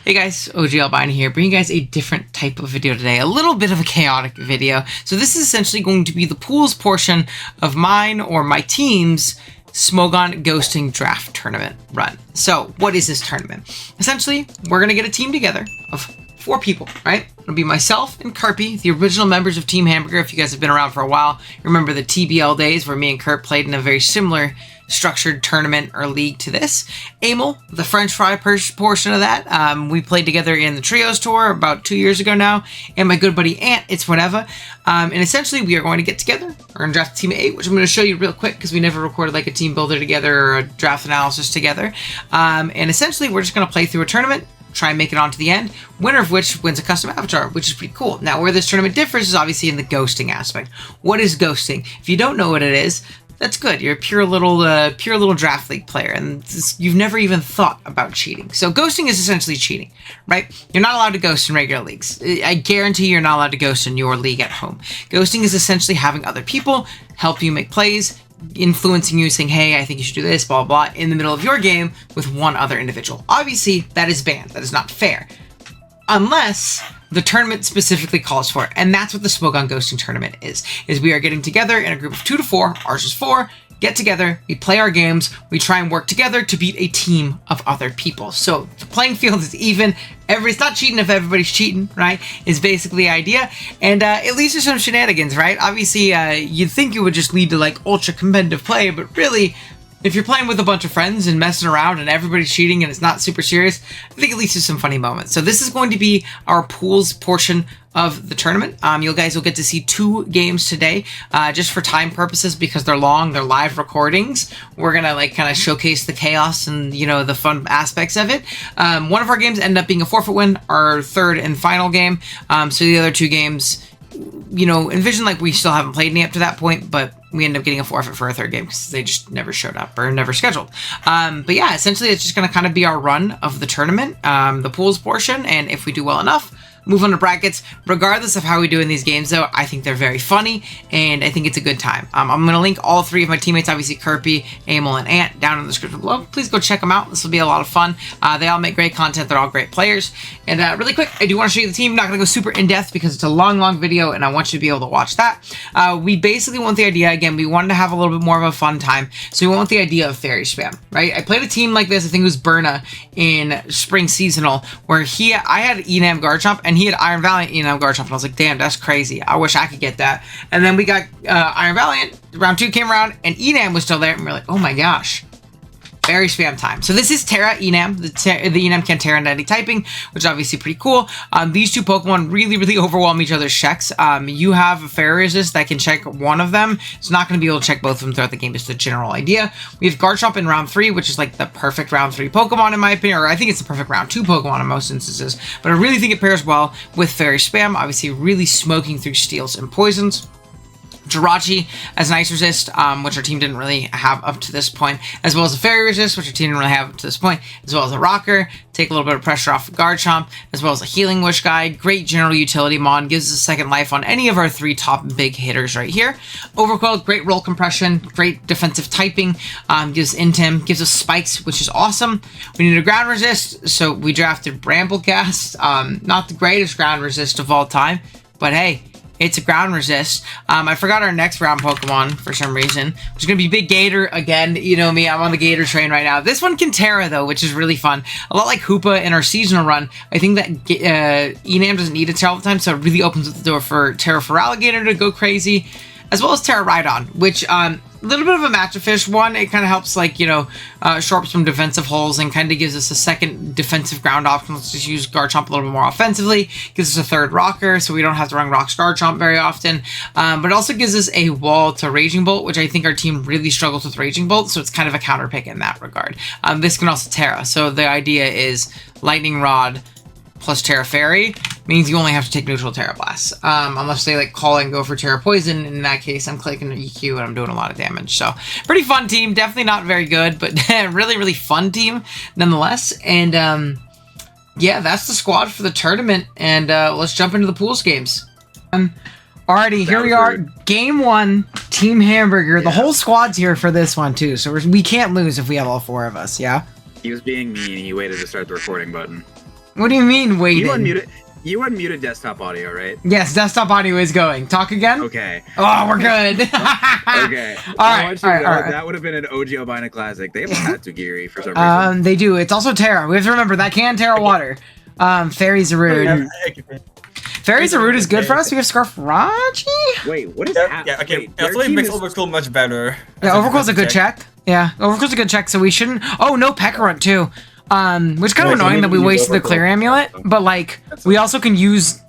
Hey guys, OG Albino here, bringing you guys a different type of video today, a little bit of a chaotic video. So this is essentially going to be the pools portion of mine or my team's Smogon Ghosting Draft Tournament run. So what is this tournament? Essentially, we're going to get a team together of 4 people, right? It'll be myself and Kirby, the original members of Team Hamburger. If you guys have been around for a while, remember the TBL days where me and Kurt played in a very similar structured tournament or league to this. Emil, the French fry portion of that. We played together in the Trios Tour about 2 years ago now. And my good buddy Ant, it's whatever. And essentially we are going to get together. We're going to draft a team of 8, which I'm going to show you real quick because we never recorded like a team builder together or a draft analysis together. And essentially we're just going to play through a tournament, try and make it on to the end, winner of which wins a custom avatar, which is pretty cool. Now, where this tournament differs is obviously in the ghosting aspect. What is ghosting? If you don't know what it is, that's good. You're a pure little draft league player, and you've never even thought about cheating. So ghosting is essentially cheating, right? You're not allowed to ghost in regular leagues. I guarantee you're not allowed to ghost in your league at home. Ghosting is essentially having other people help you make plays, influencing you, saying, hey, I think you should do this, blah, blah, blah, in the middle of your game with one other individual. Obviously, that is banned. That is not fair. Unless the tournament specifically calls for it. And that's what the Smogon Ghosting Tournament is we are getting together in a group of 2 to 4, ours is 4, get together, we play our games, we try and work together to beat a team of other people. So the playing field is even. It's not cheating if everybody's cheating, right? Is basically the idea. And it leads to some shenanigans, right? Obviously, you'd think it would just lead to like ultra competitive play, but really, if you're playing with a bunch of friends and messing around and everybody's cheating and it's not super serious, I think it leads to some funny moments. So this is going to be our pools portion of the tournament. You guys will get to see 2 games today, just for time purposes because they're long, they're live recordings. We're gonna like kind of showcase the chaos and the fun aspects of it. One of our games ended up being a forfeit win, our 3rd and final game. So the other 2 games, envision like we still haven't played any up to that point, but we end up getting a forfeit for our 3rd game because they just never showed up or never scheduled. But yeah, essentially it's just going to kind of be our run of the tournament, the pools portion, and if we do well enough, move on to brackets. Regardless of how we do in these games, though, I think they're very funny, and I think it's a good time. I'm going to link all 3 of my teammates, obviously Kirby, Emil, and Ant, down in the description below. Please go check them out. This will be a lot of fun. They all make great content. They're all great players. And really quick, I do want to show you the team. I'm not going to go super in-depth because it's a long video, and I want you to be able to watch that. We basically want the idea, again, we wanted to have a little bit more of a fun time, so we want the idea of fairy spam, right? I played a team like this, I think it was Berna, in Spring Seasonal, where I had Enam Garchomp, and he had Iron Valiant Enam Garchomp, and I was like, damn, that's crazy. I wish I could get that. And then we got Iron Valiant, round 2 came around, and Enam was still there, and we were like, oh my gosh. Fairy spam time. So this is Terra Enam. The Enam can Terra Netty typing, which is obviously pretty cool. These 2 Pokemon really overwhelm each other's checks. You have a Fairy Resist that can check one of them. It's not going to be able to check both of them throughout the game. Just the general idea. We have Garchomp in round 3, which is like the perfect round 3 Pokemon in my opinion, or I think it's the perfect round 2 Pokemon in most instances. But I really think it pairs well with Fairy Spam. Obviously really smoking through steals and poisons. Jirachi as an Ice Resist, which our team didn't really have up to this point, as well as a Fairy Resist, which our team didn't really have up to this point, as well as a Rocker, take a little bit of pressure off of Garchomp, as well as a Healing Wish Guide, great general utility mon, gives us a second life on any of our 3 top big hitters right here. Overqwil, great roll compression, great defensive typing, gives Intim, gives us Spikes, which is awesome. We need a Ground Resist, so we drafted Bramblecast, not the greatest Ground Resist of all time, but hey, it's a ground resist. I forgot our next round Pokemon for some reason, which is going to be Big Gator again. You know me, I'm on the Gator train right now. This one can Terra, though, which is really fun. A lot like Hoopa in our seasonal run. I think that Enam doesn't need a Terra all the time, so it really opens up the door for Terra Feraligatr to go crazy, as well as Terra Rhydon, which, a little bit of a match of fish. One, it kind of helps, like, shore up some defensive holes and kind of gives us a second defensive ground option. Let's just use Garchomp a little bit more offensively. Gives us a 3rd Rocker, so we don't have to run Rocks Garchomp very often. But it also gives us a wall to Raging Bolt, which I think our team really struggles with Raging Bolt, so it's kind of a counter pick in that regard. This can also Terra, so the idea is Lightning Rod plus Terra Fairy means you only have to take neutral Terra Blast. Unless they like call and go for Terra Poison. In that case, I'm clicking an EQ and I'm doing a lot of damage. So pretty fun team. Definitely not very good, but really fun team nonetheless. And yeah, that's the squad for the tournament. And let's jump into the pools games. Alrighty, here we are. Game 1, Team Hamburger. The whole squad's here for this one too. So we can't lose if we have all 4 of us. Yeah. He was being mean. He waited to start the recording button. What do you mean waiting? You unmuted desktop audio, right? Yes, desktop audio is going. Talk again? Okay. Oh, we're good. Okay. All right. That would have been an OG Albina classic. They have Tatsugiri for some reason. They do. It's also Terra. We have to remember that can Terra water. Fairy Zarude. Fairy Zarude is good for us. We have Scarf Raji. Wait, what is that? Yeah, okay. Definitely makes Overcool much better. Yeah, Overcool's a good check. Yeah, Overcool's a good check, so we shouldn't... Oh, no Pekarunt, too. Which kind of annoying that we wasted the Clear Amulet, but, like, we also can use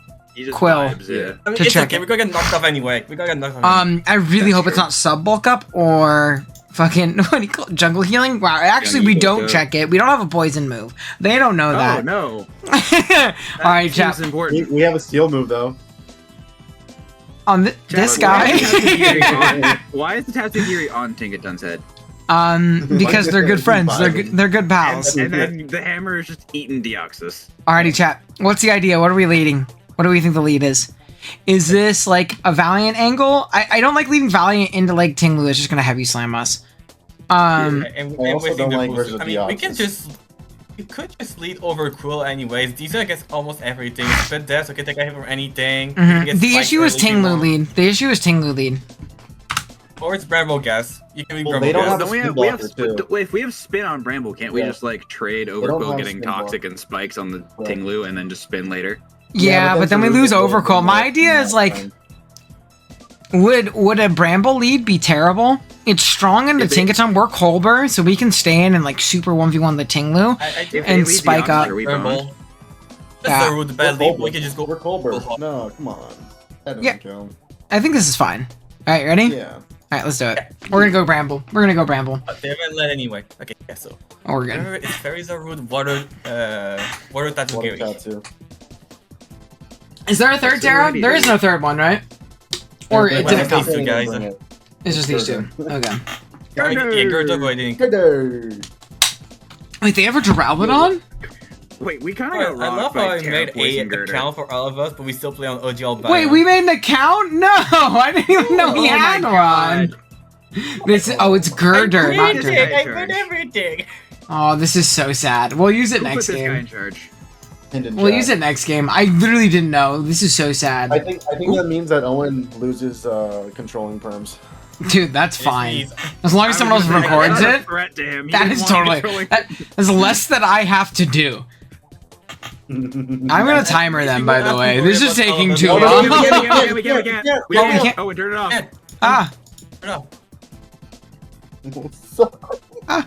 Quill vibes, yeah. I mean, to it's check okay. it. We're gonna get knocked off anyway. I really hope it's not sub-bulk up or fucking... What do you call it? Jungle healing? Wow, actually, we don't check it. We don't have a poison move. They don't know that. Oh, no. Alright, chat. We have a steal move, though. On this guy... Why is the Tatsugiri on Tinkaton's head? Because they're good friends. They're good pals. And then the hammer is just eating Deoxys. Alrighty, chat. What's the idea? What are we leading? What do we think the lead is? Is this like a Valiant angle? I don't like leading Valiant into like Tinglu. It's just gonna heavy slam us. And also don't like versus I mean, we can Deoxys. you could just lead over Quill anyways. These are against almost everything. Spit death, so can take a hit from anything. The issue is Tinglu lead. The issue is Tinglu lead. Or it's Bramble Guess. You can lead Well, Bramble they don't Guess. have Don't we a have, spin we have blocker, too. wait, if we have spin on Bramble, can't we Yeah. just like trade don't Overquill have getting spin toxic blocker. and spikes on the Right. Tinglu and then just spin later? Yeah, but then we lose Zarude Overcall. My idea is like, would a Bramble lead be terrible? It's strong into Tinkaton. We're Colbur, so we can stand and like super 1v1 the Tinglu and spike up. Bramble. Yeah. That's the bad lead. We can just go. We're Colbur. No, come on. That doesn't Yeah. count. I think this is fine. Alright, ready? Yeah. Alright, let's do it. We're gonna go Bramble. We're gonna go Bramble. They haven't led anyway. Okay, yeah, so. Oh, we're good. Remember, it's Fairy Zarude, Water Water Tatsugiri. Tatsu. Is there a third Terra? There is no third one, right? Or Yeah, it but didn't these come. two guys. bring it. It's just these two. Okay. Yeah, Gertrude, I think. Good. Wait, they have a Duraludon? Wait, we kind of Alright, got I rocked love by how I Terra made Poison a Girder. account for all of us, but we still play on OG Albina. Wait, we made an account? No, I didn't even know we Oh my had God. one. This it's Girder, I not did Girder. everything, I did everything. Oh, this is so sad. We'll use it Who next put this guy in game. charge? We'll use it next game. I literally didn't know. This is so sad. I think that means that Owen loses controlling perms. Dude, that's fine. He's- As long as someone else records That's a it, threat to him. He that didn't is want me totally... controlling- That is less that I have to do. I'm gonna timer them, by the way. This is taking too No, long. no, We no, can't. We we can't. Oh, we turn it off. Ah, No. ah.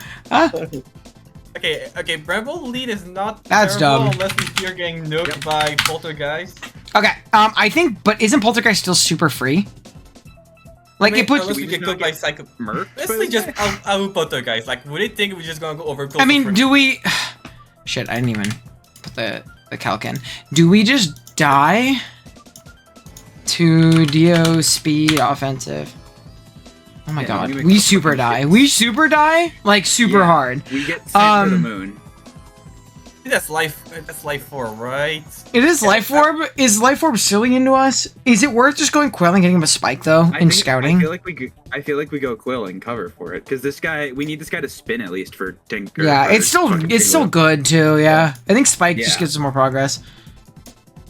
Okay, Bramble lead is not That's terrible dumb. unless we fear getting nuked by Poltergeist. Okay, I think, but isn't Poltergeist still super free? Like, it puts... Unless we We get just cooked not by get Psycho... Murked Let's by say this just guy? out Poltergeist. Like, would they think we're just gonna go over I mean, do we... Shit, I didn't even put the calc in. Do we just die to Dio speed offensive? Oh my Yeah, god, we we make super fucking die. shits. We super die? Like, super Yeah. hard. We get sent to the moon. That's life 4, right? It is Yeah, Life Orb. Is Life Orb silly into us? Is it worth just going Quill and getting him a spike, though, in scouting? I feel like we go Quill and cover for it because this guy. We need this guy to spin at least for Tinker. Yeah, it's still good, too, yeah. I think Spike just Yeah. gives us more progress.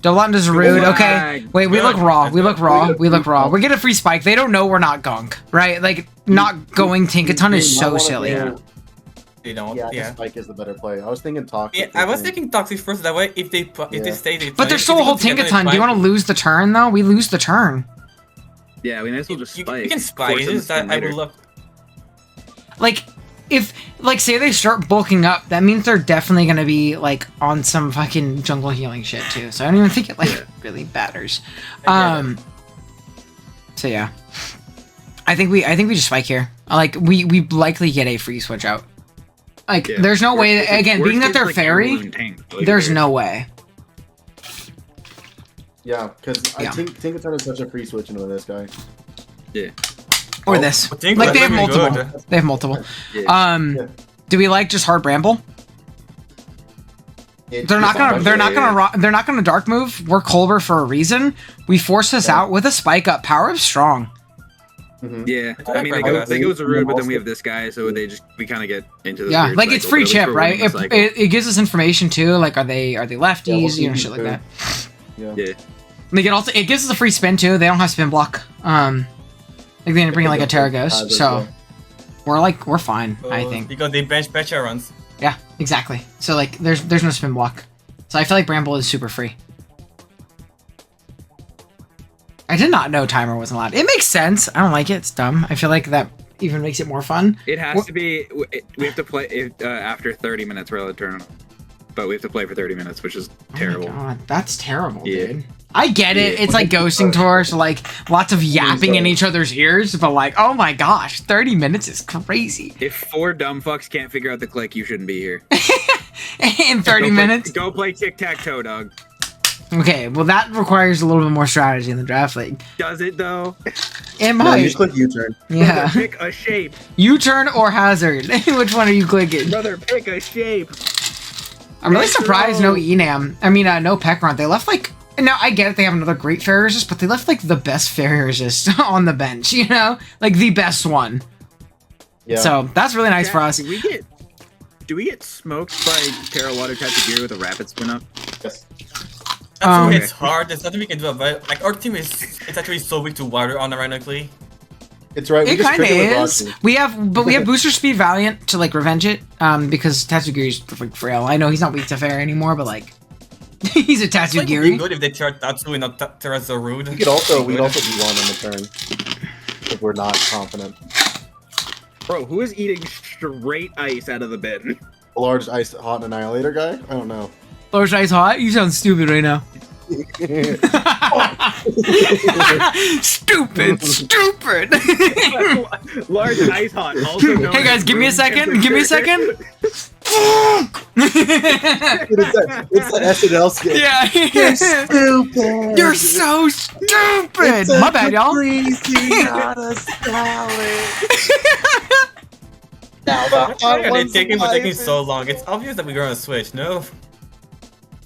Dolan does rude. Okay. Wait, we look raw. We look raw. We look raw. We get a free spike. They don't know we're not gunk, right? Like, not going Tinkaton is so silly. Yeah. They don't. Yeah, Yeah. Spike is the better play. I was thinking Toxic. Yeah, I was thinking Toxic first. That way, if they stay, they. But there's still a whole Tinkaton. Do you want to lose the turn, though? We lose the turn. Yeah, we might as well just spike. You can spike. Force It's him to just that spin I later. would love. Like, if, like, say they start bulking up, that means they're definitely going to be, like, on some fucking jungle healing shit, too. So I don't even think it, like, really matters. So yeah. I think we just spike here. Like, we likely get a free switch out. Like, Yeah. there's no way, Worst again, being that case, they're like, fairy, balloon tank, like, there's there. no way. Yeah, because Yeah. I think Tinkaton is such a free switch into this guy. Yeah. Or Oh, this. I think Like, they that's have really multiple. good. They have multiple. Yeah. Yeah. Do we like just hard bramble? They're not gonna dark move. We're Colbur for a reason. We force this out with a spike up. Power up strong. Yeah, I I mean, like they go Bramble Zarude, but then we have this guy, so we kind of get into the Yeah, weird like it's cycle, free but at least chip, we're right? winning the cycle. It gives us information too. Like, are they lefties? Yeah, Shit like that. Yeah. Yeah. Like it gives us a free spin too. They don't have spin block. Like they didn't bring like a Terraghost, so we're fine. I think. Because they bench Pecha runs. Yeah, exactly. So like there's no spin block. So I feel like Bramble is super free. I did not know timer wasn't allowed. It makes sense. I don't like it. It's dumb. I feel like that even makes it more fun. It has to be. We have to play it, after 30 minutes. We're allowed to turn on. But we have to play for 30 minutes, which is terrible. Oh my God, that's terrible, Yeah. dude. I get it. Yeah. It's like ghosting tour, so like lots of yapping in each other's ears, but like, oh my gosh, 30 minutes is crazy. If 4 dumb fucks can't figure out the click, you shouldn't be here. In 30 minutes? Go play tic-tac-toe, dog. Okay, well that requires a little bit more strategy in the draft league. Does it, though? It No, might. you just click U-turn. Yeah. Pick a shape. U-turn or hazard. Which one are you clicking? Brother, pick a shape. I'm really Retro. surprised no Enam. I mean, no Pekron. They left like... Now, I get it, they have another great Fairy Resist, but they left like the best Fairy Resist on the bench, you know? Like the best one. Yeah. So that's really nice for us. Do we get smoked by Terra Water Tatsugiri with a rapid spin up? Yes. It's hard. There's nothing we can do about it. Like our team it's actually so weak to water unironically. It's right. We It just kind of trigger with is. Roxy. We have booster speed Valiant to like revenge it, because Tatsugiri's like frail. I know he's not weak to Fairy anymore, but like he's a It's like really Tatsugiri. good if they Terra Tatsu and not Terra Zarude. We could also do one on the turn if we're not confident. Bro, who is eating straight ice out of the bin? A large ice hot annihilator guy? I don't know. Lord's Ice Hot? You sound stupid right now. Stupid. Large ice hot. Also known Hey guys, as give me a room second. Give me a temperature. second. It's that SNL skit. Yeah. Stupid. You're so stupid. My bad, y'all. Greasy, not a salad. Now the hot They're one's taking alive. so long. It's obvious that we're gonna switch. No.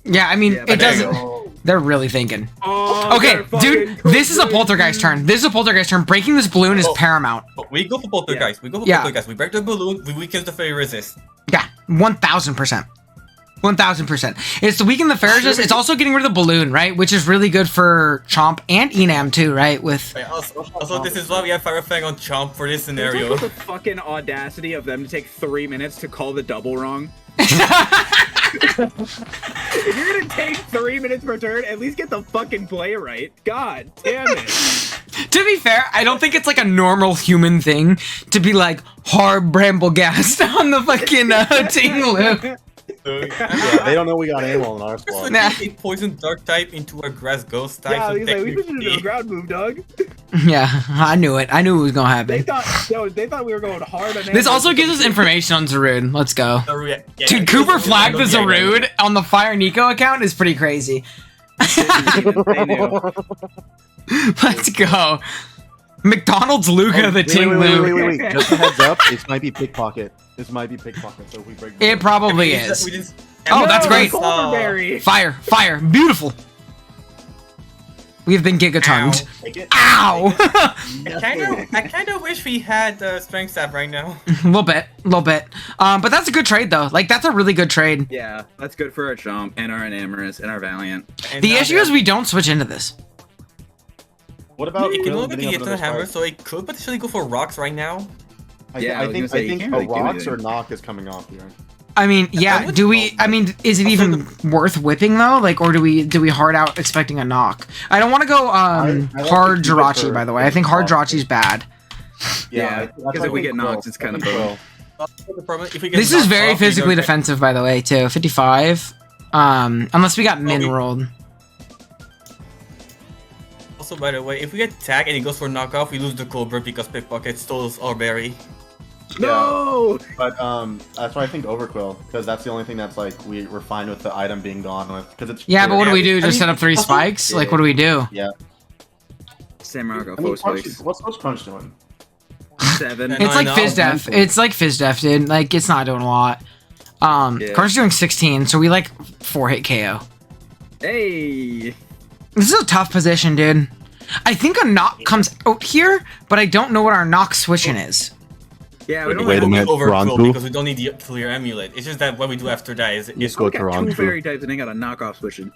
Yeah, I mean, Yeah, it but there you doesn't. Oh, They're really thinking. Oh, Okay, they're dude, fucking this is a cooking. poltergeist turn. This is a poltergeist turn. Breaking this balloon is Oh. paramount. But we go for Poltergeist. We go for Yeah. Poltergeist. We break the balloon. We weaken the Fairy Resist. Yeah, 1000%. 1000%. It's the weaken the Fairies. It's also getting rid of the balloon, right? Which is really good for Chomp and Enam too, right? With Right, also, this is why we have Fire Fang on Chomp for this scenario. Talk about the fucking audacity of them to take 3 minutes to call the double wrong. If you're gonna take 3 minutes per turn, at least get the fucking play right. God damn it. To be fair, I don't think it's like a normal human thing to be like hard bramble gassed on the fucking team loop. yeah, they don't know we got aim on our squad. Nah. A poison dark type into a grass ghost type. Yeah, so he's like, we should do a technically- ground move, dog. Yeah, I knew it. I knew it was gonna They happen. thought we were going hard on This also gives us information on Zarude. Let's go. Yeah, Dude, Cooper flagged the Zarude on the Fire Nico account is pretty crazy. They do. Let's go. McDonald's Luca the Ting Loop. Wait. Just a heads up, this might be pickpocket. So if we break It probably We is. didn't- Oh, that's great. Colderberry. Fire, beautiful. We have been gigaturned. Take it. Ow! I kind of wish we had strength stab right now. A little bit. But that's a good trade though. Like that's a really good trade. Yeah, that's good for our Chomp and our Enamorous and our Valiant. And The now issue is we don't switch into this. What about it can Will only getting be up hit to the another hammer, spark? so it could potentially go for rocks right now. Yeah, I I was think gonna say, you can't a really do rocks anything. or knock is coming off here. I mean, yeah. would- Do we? I mean, is it even worth whipping though? Like, or do we hard out expecting a knock? I don't want to go I like hard to keep it Jirachi. for- By the way, I think hard Jirachi's bad. Yeah, that's because why if we I get think knocked, Will. it's kind of I think boom. Will. The problem, if we get This is knocked very off, we physically don't get- defensive, by the way, too. 55. Unless we got min we- rolled. Also, by the way, if we get tagged and it goes for knockoff, we lose the Cobra because Pickpocket stole our berry. No! But that's why I think Overquill, because that's the only thing that's like we're fine with the item being gone with, because it's Yeah, but what do we do? I Just mean, set up 3 also- spikes? Like, Yeah. what do we do? Yeah. Samurai go I mean, full spikes. what's Crunch doing? 7. And It's I like know. Fizdef. It's like Fizdef, dude. Like, it's not doing a lot. Yeah. Crunch doing 16, so we like 4-hit KO. Hey! This is a tough position, dude. I think a knock comes out here, but I don't know what our knock switching is. Yeah, we don't Wait a have minute, Overkill Toronto. because we don't need the clear amulet. It's just that what we do after that is Just go got two Toronto. fairy types and they got a knockoff switching.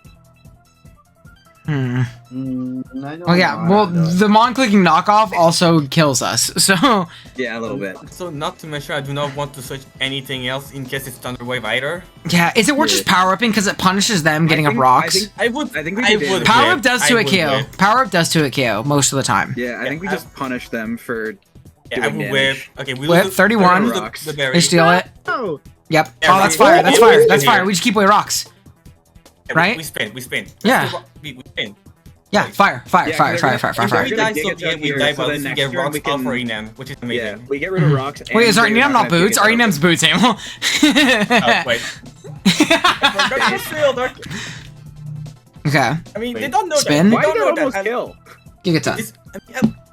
Hmm. I don't Oh yeah, know. well, the mon-clicking knockoff also kills us, so... Yeah, a little bit. so not to mention I do not want to switch anything else in case it's Thunder Wave either. Yeah, is it worth just power-upping because it punishes them getting up rocks? I would. I think we I could would. Power-up whip. does I to a would KO. whip. Power-up does to a KO most of the time. Yeah, I think we just punish them for Yeah, I doing would whip. damage. Okay, we Whip, lose 31. we lose Rocks. the berry. They steal it. Oh! Yep. Yeah, Oh, that's we- fire, that's we- fire, we- that's we- fire. We just keep away rocks. Yeah, right? We spin. We spin. Yeah. We spin. Yeah, fire, fire, Yeah, fire, they're fire, gonna- fire, fire, If fire. we They're gonna die, dig so us be it. out We here, die, so but at then least we next get turn rocks we off can- for Enam, which is Yeah, amazing. we get rid of rocks. Wait, is our they're Enam not gonna dig boots? us Our out. Enam's boots, Amel. Oh, wait. I forgot to shield. Okay, I mean, they Wait. don't know Spin? that. Why They did don't that know almost that. kill? Gigaton.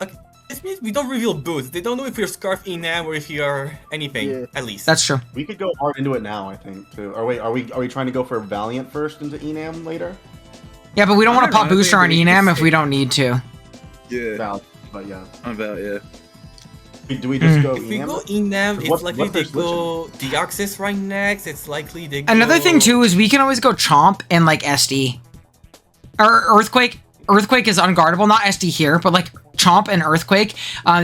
Okay. This means we don't reveal boots. They don't know if you're Scarf Enam or if you're anything, Yeah. at least. That's true. We could go hard into it now, I think, too. Or wait, are we trying to go for Valiant first into Enam later? Yeah, but we don't want to pop Ironically, booster on we Enam just if we don't need to. Yeah. Val, but yeah. About, yeah. Do we just go If we Enam? go Enam, it's What- likely what they they're go Deoxys right next. It's likely they go... Another thing too is we can always go Chomp and like SD. Or Earthquake. Earthquake is unguardable, not SD here, but like Chomp and Earthquake,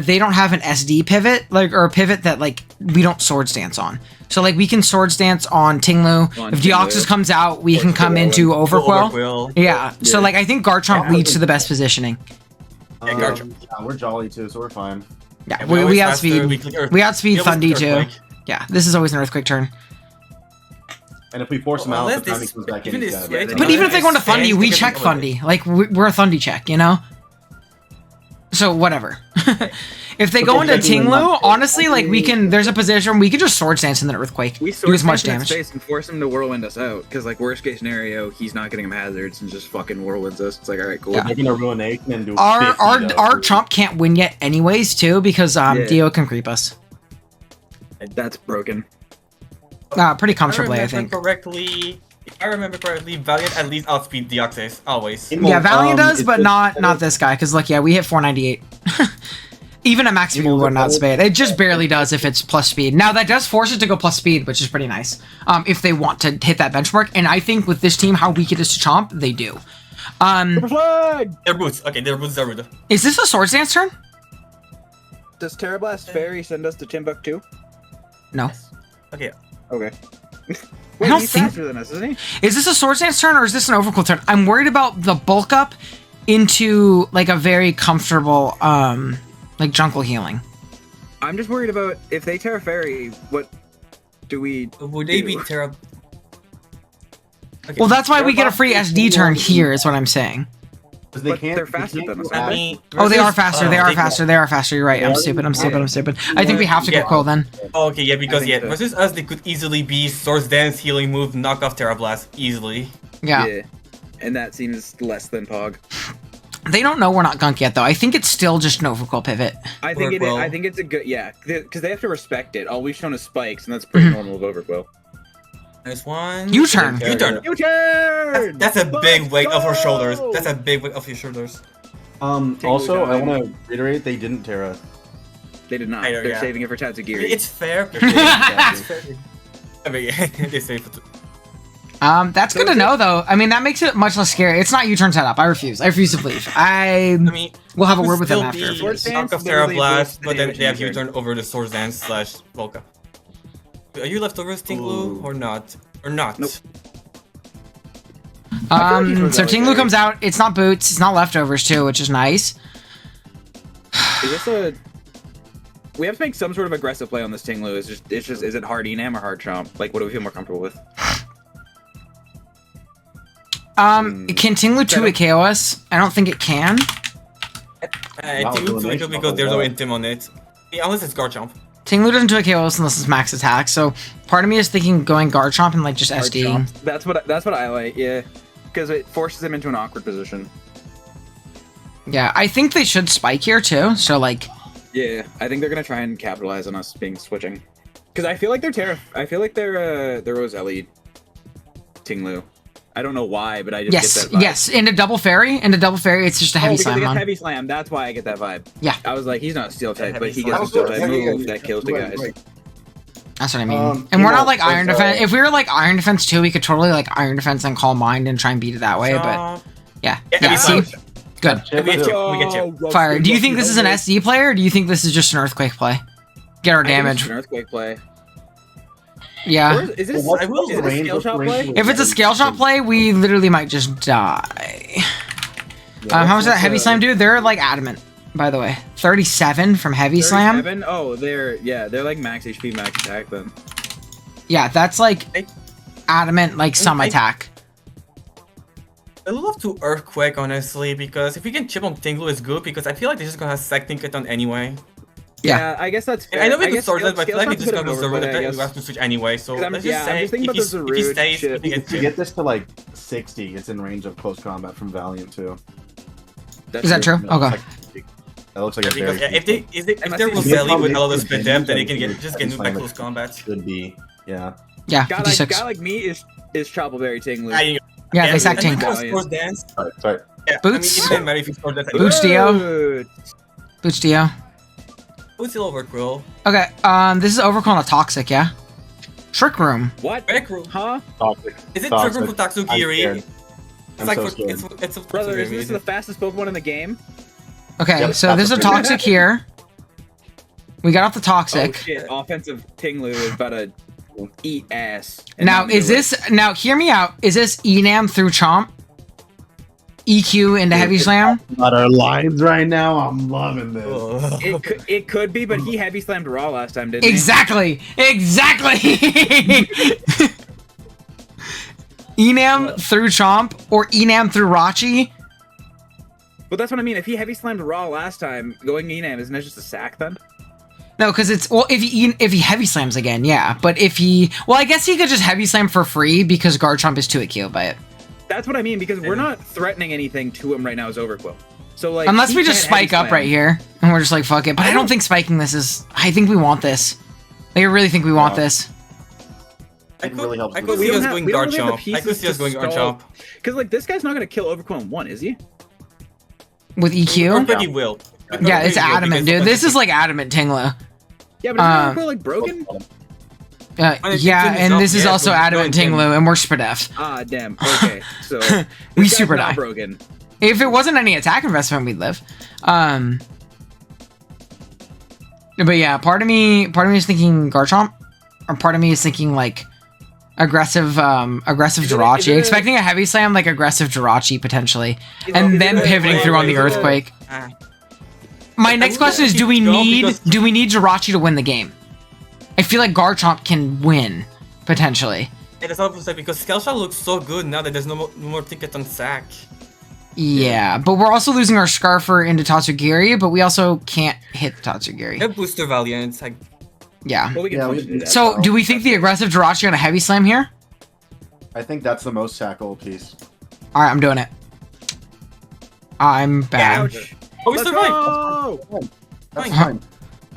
they don't have an SD pivot, like, or a pivot that like we don't Swords Dance on. So like we can Swords Dance on Tinglu. On If Deoxys Tinglu. comes out, we Or can come Overquill. into Overquill. Overquill. Yeah. So Yeah. like I think Garchomp leads to the best positioning. Yeah, Garchomp. Yeah, we're jolly too, so we're fine. Yeah, And we always outspeed. faster, click Earth- We outspeed always Thundy click too. Earthquake. Yeah, this is always an Earthquake turn. And if we force him Well, out, unless the time he this- comes back in, even he's this dead. switch- Yeah, But even if they go into Stand, Thundy, we they check can go with Thundy. Like we're a Thundy check, you know. So whatever. If they go into Okay, Tinglu, honestly, like we can. There's a position we can just Swords Dance in the Earthquake. We Do as much in that damage. space and force him to whirlwind us out. Because, like, worst case scenario, he's not getting him hazards and just fucking whirlwinds us. It's like, alright, cool. Yeah. They're gonna ruination and do Our 50 our though. our Chomp can't win yet, anyways, too, because Yeah. Dio can creep us. That's broken. Pretty comfortably, I If think. If I remember correctly, Valiant at least outspeed Deoxys, always. Yeah, Valiant does, it's but just- not this guy. Because look, yeah, we hit 498. Even at max speed, we would not speed. It just barely does if it's plus speed. Now that does force it to go plus speed, which is pretty nice. If they want to hit that benchmark, and I think with this team, how weak it is to Chomp, they do. Flag! Their boots. Okay, their boots are rude. Is this a Swords Dance turn? Does Terrablast Fairy send us to Timbuktu? No. Okay. Okay. I don't he's think- faster than us, isn't he? Is this a Swords Dance turn or is this an Overcool turn? I'm worried about the bulk up into like a very comfortable like Jungle healing. I'm just worried about if they Terra Fairy, what do we Would they do? be terrible? Okay. Well, that's why we get a free SD turn here, is what I'm saying. 'Cause they But can't, they're they faster can't than us, go aren't out. I mean, Oh, they are versus- faster. They are they- faster. They are faster. You're right. I'm stupid. I'm stupid. I'm stupid. I think we have to Yeah. get Quill then. Okay, yeah, because think yeah, so. versus us, they could easily be Swords Dance, Healing Move, knock off Terra Blast easily. Yeah. And that seems less than Pog. They don't know we're not Gunk yet, though. I think it's still just an Overcoil pivot. I think it is, Overquill. I think it's a good because they have to respect it. All we've shown is spikes, and that's pretty normal with Overquill. There's one. U-turn. U-turn. You turn. That's a big Let's weight off your go! shoulders. That's a big weight off your shoulders. Also, I time. want to reiterate they didn't Terra. They did not. I know, They're yeah. saving it for I mean, Tatsugiri. it's fair. It's fair. I mean, they say for That's good to know, though. I mean, that makes it much less scary. It's not U-turn setup. I refuse. I refuse to believe. I mean, We'll have a could word with them still after. be Swords Dance knock off Terra literally Blast, boosts the but then damage they have in your U-turn over the Swords Dance slash Volca. Are you leftovers, Tinglu, or not? Or not? Nope. he's So really Tinglu good. comes out. It's not boots. It's not leftovers too, which is nice. Is this a? We have to make some sort of aggressive play on this Tinglu. It's just is it hard Enam or hard Chomp? Like, what do we feel more comfortable with? Can Tinglu 2 it KO us? I don't think it can. I Wow, think it's elimination because of there's no that. intim on it. Yeah, unless it's Garchomp. Tinglu doesn't do a KO us unless it's max attack. So part of me is thinking going Garchomp and like just Hard SD. Chomp. That's what I like. Yeah, because it forces him into an awkward position. Yeah, I think they should spike here too. So like, Yeah, I think they're gonna try and capitalize on us being switching. Because I feel like they're Roselli Tinglu. I don't know why, but I just Yes, get that vibe. yes. Into double fairy, it's just a heavy because slam he gets on. heavy slam. That's why I get that vibe. Yeah. I was like, he's not steel type, Yeah, but he heavy gets a slam. steel type move that kills the guys. That's what I mean. Um, and we're not well, like iron it's, defense. If we were like iron defense too, we could totally like iron defense and call mind and try and beat it that way. But yeah, Yeah, yeah. heavy See, slam. good. Chip We get too. chip. We get chip. Oh, Fire. Do you think Ruffy, this is an okay. SD play or do you think this is just an earthquake play? Get our I think it's damage. an earthquake play. Or Yeah. is it a, Well, what's I will is it a range- scale what's shot range play? of- If it's a scale shot play, we literally might just die. Yeah, How much does that that's heavy a- slam do? They're like adamant, by the way. 37 from heavy slam. 37? Oh, they're like max HP, max attack then. Yeah, that's like I- adamant, like some I- attack. I love to earthquake honestly because if we can chip on Tinglu it's good because I feel like they're just gonna have sack Tinket on anyway. Yeah. I guess that's fair. And I know we could guess sort that, but I scale feel like we shot's just a got bit to of an Zarude overplay, I that we guess. have to switch anyway. So 'Cause I'm- let's yeah, just I'm say just thinking if about the he Zarude stays, shit. we can get If you chip. get this to like 60, it's in range of close combat from Valiant too. That's Is that true? No, Okay. it's like- that looks like a Because very if they if Unless they're he's- Roselli with a lot of He's split probably- depth, then they can he's just get nuked by like- close combat. should be. Yeah. Yeah, guy 56. like me is Troubleberry Tinglu. Yeah, they sack and Tink. then Force Dance. Sorry. Yeah, Boots? I mean, it didn't matter if you scored that. Boots Dio. Good. Boots Dio. Boots still overcrow. Okay, this is overcall on a toxic, yeah? Trick Room. What? Back row. Huh? Toxic. Is it Toxic. Trigger for I'm Tatsugiri? scared. It's I'm like so for, scared. it's a Brother, is this Tatsugiri. the fastest Pokemon in the game? Okay, Yep, so there's a toxic. toxic here. We got off the Oh toxic. shit, offensive Tinglu is about to eat ass. And Now, not is do it. this... Now, hear me out. Is this Enam through Chomp? EQ into Heavy Slam? Got our lines right now. I'm loving this. Ugh. It could be, but he heavy slammed Raw last time, didn't Exactly! Exactly! Enam through Chomp or Enam through Rachi? he? But that's what I mean. If he heavy slammed Raw last time, going Enam, isn't that just a sack then? No, because it's... Well, if he Heavy Slams again, yeah. But if he... Well, I guess he could just Heavy Slam for free because Guard Chomp is 2-8 by it. That's what I mean, because we're not threatening anything to him right now as Overquill. So like, Unless he we just can't heavy spike up slam. right here and we're just like, fuck it. But I don't think spiking this is... I think we want this. Like, I really think we want No. this. I It really helps could with see We us don't going have- we don't guard really have the chomp. I could pieces see us to going guard stall- chomp. Because like this guy's not gonna kill Overquill in one, is he? With EQ? Everybody will. Yeah, it's Everybody will, adamant, because dude. This is like adamant Tinglo. Yeah, but Um, is Overquill like broken? And if Yeah, you turn and this this up, is yeah, also go- adamant go and Tinglu, and we're Spadef. Ah, damn. Okay, so We this guy's super not die. broken. If it wasn't any attack investment, we'd live. But yeah, part of me is thinking Garchomp, or part of me is thinking like aggressive Is it a- Jirachi, expecting a heavy slam like aggressive Jirachi potentially, and is then it a- pivoting wait, through on wait, the wait. earthquake. Ah. My I next would question is: Do we actually go need because- Jirachi to win the game? I feel like Garchomp can win potentially. It is obviously because Scale Shot looks so good now that there's no more ticket on sack. Yeah, but we're also losing our Scarfer into Tatsugiri, but we also can't hit They Tatsugiri. have Booster Valiant. Like, Yeah. Well, we can Yeah, function we- that. So, do we think the aggressive Jirachi on a heavy slam here? I think that's the most tackle piece. All right, I'm doing it. I'm bad. Ouch. oh, we Let's survived. go! That's Fine. fine.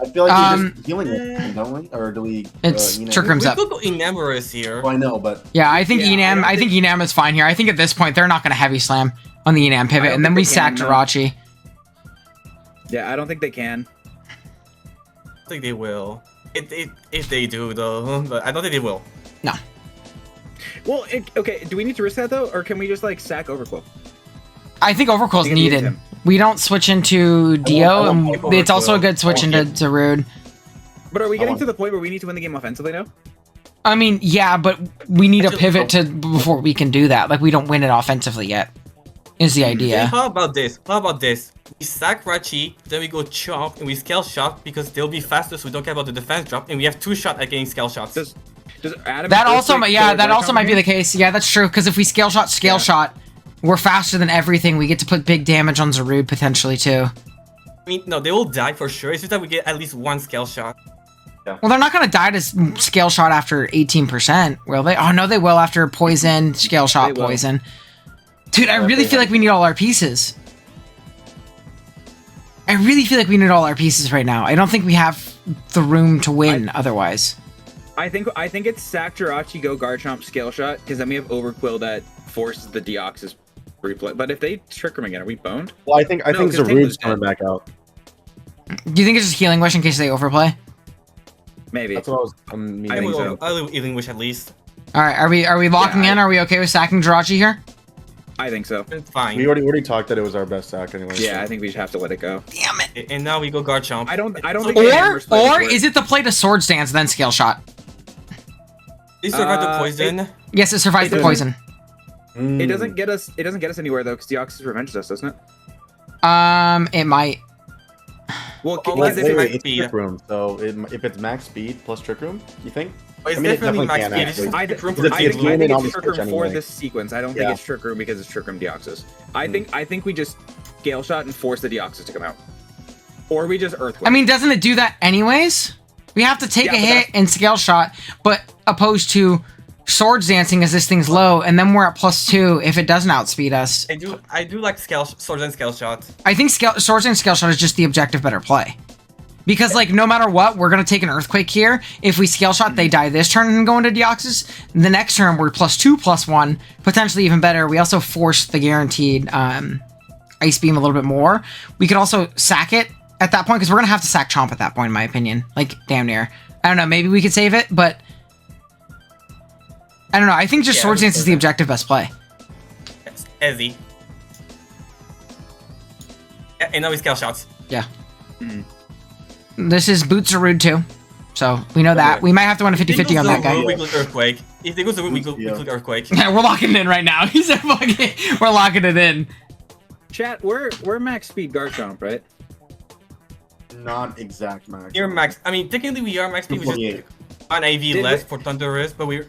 I feel like we're Um, just healing it, don't we? Or do we? It's you know- Trick Room's We up. could go Enamorous here. Well, I know, but Yeah, I think Yeah, I Enam. don't I think Enam is fine here. I think at this point they're not going to heavy slam on the Enam pivot, don't and then think we they sack can, no. Jirachi. Yeah, I don't think they can. I think they will. If they do though, but I don't think they will. No. Well, okay. Do we need to risk that though, or can we just like sack Overquill? I think Overcall's You can use needed. him. We don't switch into Dio, I and want it's also a Overcall. good switch I into want Zarude. But are we getting want- to the point where we need to win the game offensively now? I mean, yeah, but we need a Actually, pivot to before we can do that. Like, we don't win it offensively yet. Is the Hey, idea? how about this? How about this? We sack Rachi, then we go chop, and we scale shot because they'll be faster, so we don't care about the defense drop, and we have 2 shots at getting scale shots. Does Adam? That also, Earthquake yeah, kill that Garchomp also might be here? the case. Yeah, that's true. Because if we scale shot, we're faster than everything. We get to put big damage on Zarude potentially too. I mean, no, they will die for sure. It's just that we get at least 1 scale shot. Well, they're not gonna die to scale shot after 18%, will they? Oh no, they will after poison, scale shot, They will. poison. Dude, I really they feel like we need all our pieces. I really feel like we need all our pieces right now. I don't think we have the room to win otherwise. I think it's sack Jirachi, go Garchomp, scale shot, because then we have Overquill that forces the Deoxys replay. But if they Trick Room again, are we boned? Well, I think No, 'cause Zarude's Tinglu's coming dead. back out. Do you think it's just Healing Wish in case they overplay? Maybe. That's what I was. I think so. I will Healing Wish at least. All right, are we locking Yeah, in? Are we okay with sacking Jirachi here? I think so. It's fine. We already talked that it was our best sack anyway. Yeah, so. I think we just have to let it go. Damn it. And now we go Garchomp. I don't think Or Hammer's play would work. is it the play to Swords Dance then Scale Shot? They survive the poison. Yes, it survives It the doesn't- poison. It doesn't get us. It doesn't get us anywhere though, because Deoxys revenges us, doesn't it? It might. Well, Unless because it's if max It's speed. Trick Room, so if it's max speed plus Trick Room, you think? But it's I mean, it definitely max definitely speed. It's can, just I, Trick Room Because for it's- I it's think gaining it's on the Trick Room switch for anyway. this sequence. I don't Yeah. think it's Trick Room because it's Trick Room Deoxys. I think we just Scale Shot and force the Deoxys to come out, or we just Earthquake. I mean, doesn't it do that anyways? We have to take Yeah, a but hit and Scale Shot, but opposed to Swords Dancing as this thing's low, and then we're at +2 if it doesn't outspeed us. I do like Swords and Scale Shot. I think Swords and Scale Shot is just the objective better play. Because, like, no matter what, we're going to take an Earthquake here. If we Scale Shot, they die this turn and go into Deoxys. The next turn, we're +2/+1, potentially even better. We also force the guaranteed Ice Beam a little bit more. We could also sack it at that point, because we're going to have to sack Chomp at that point, in my opinion. Like, damn near. I don't know, maybe we could save it, but... I don't know, I think just Yeah, Swords Dance is the okay. objective best play. Yes, Ezzy. Yeah, and now we Scale Shots. Yeah. This is Boots are rude too. So, we know that. Okay. We might have to win a 50-50 on that guy. We click Earthquake. If they go Zarude, we click Earthquake. Yeah, we're locking it in right now. He's a fucking... We're locking it in. Chat, we're max speed Garchomp, right? Not exact max. You're max. I mean, technically we are max speed. We just 228. an IV Did less we- for Thunderous, but we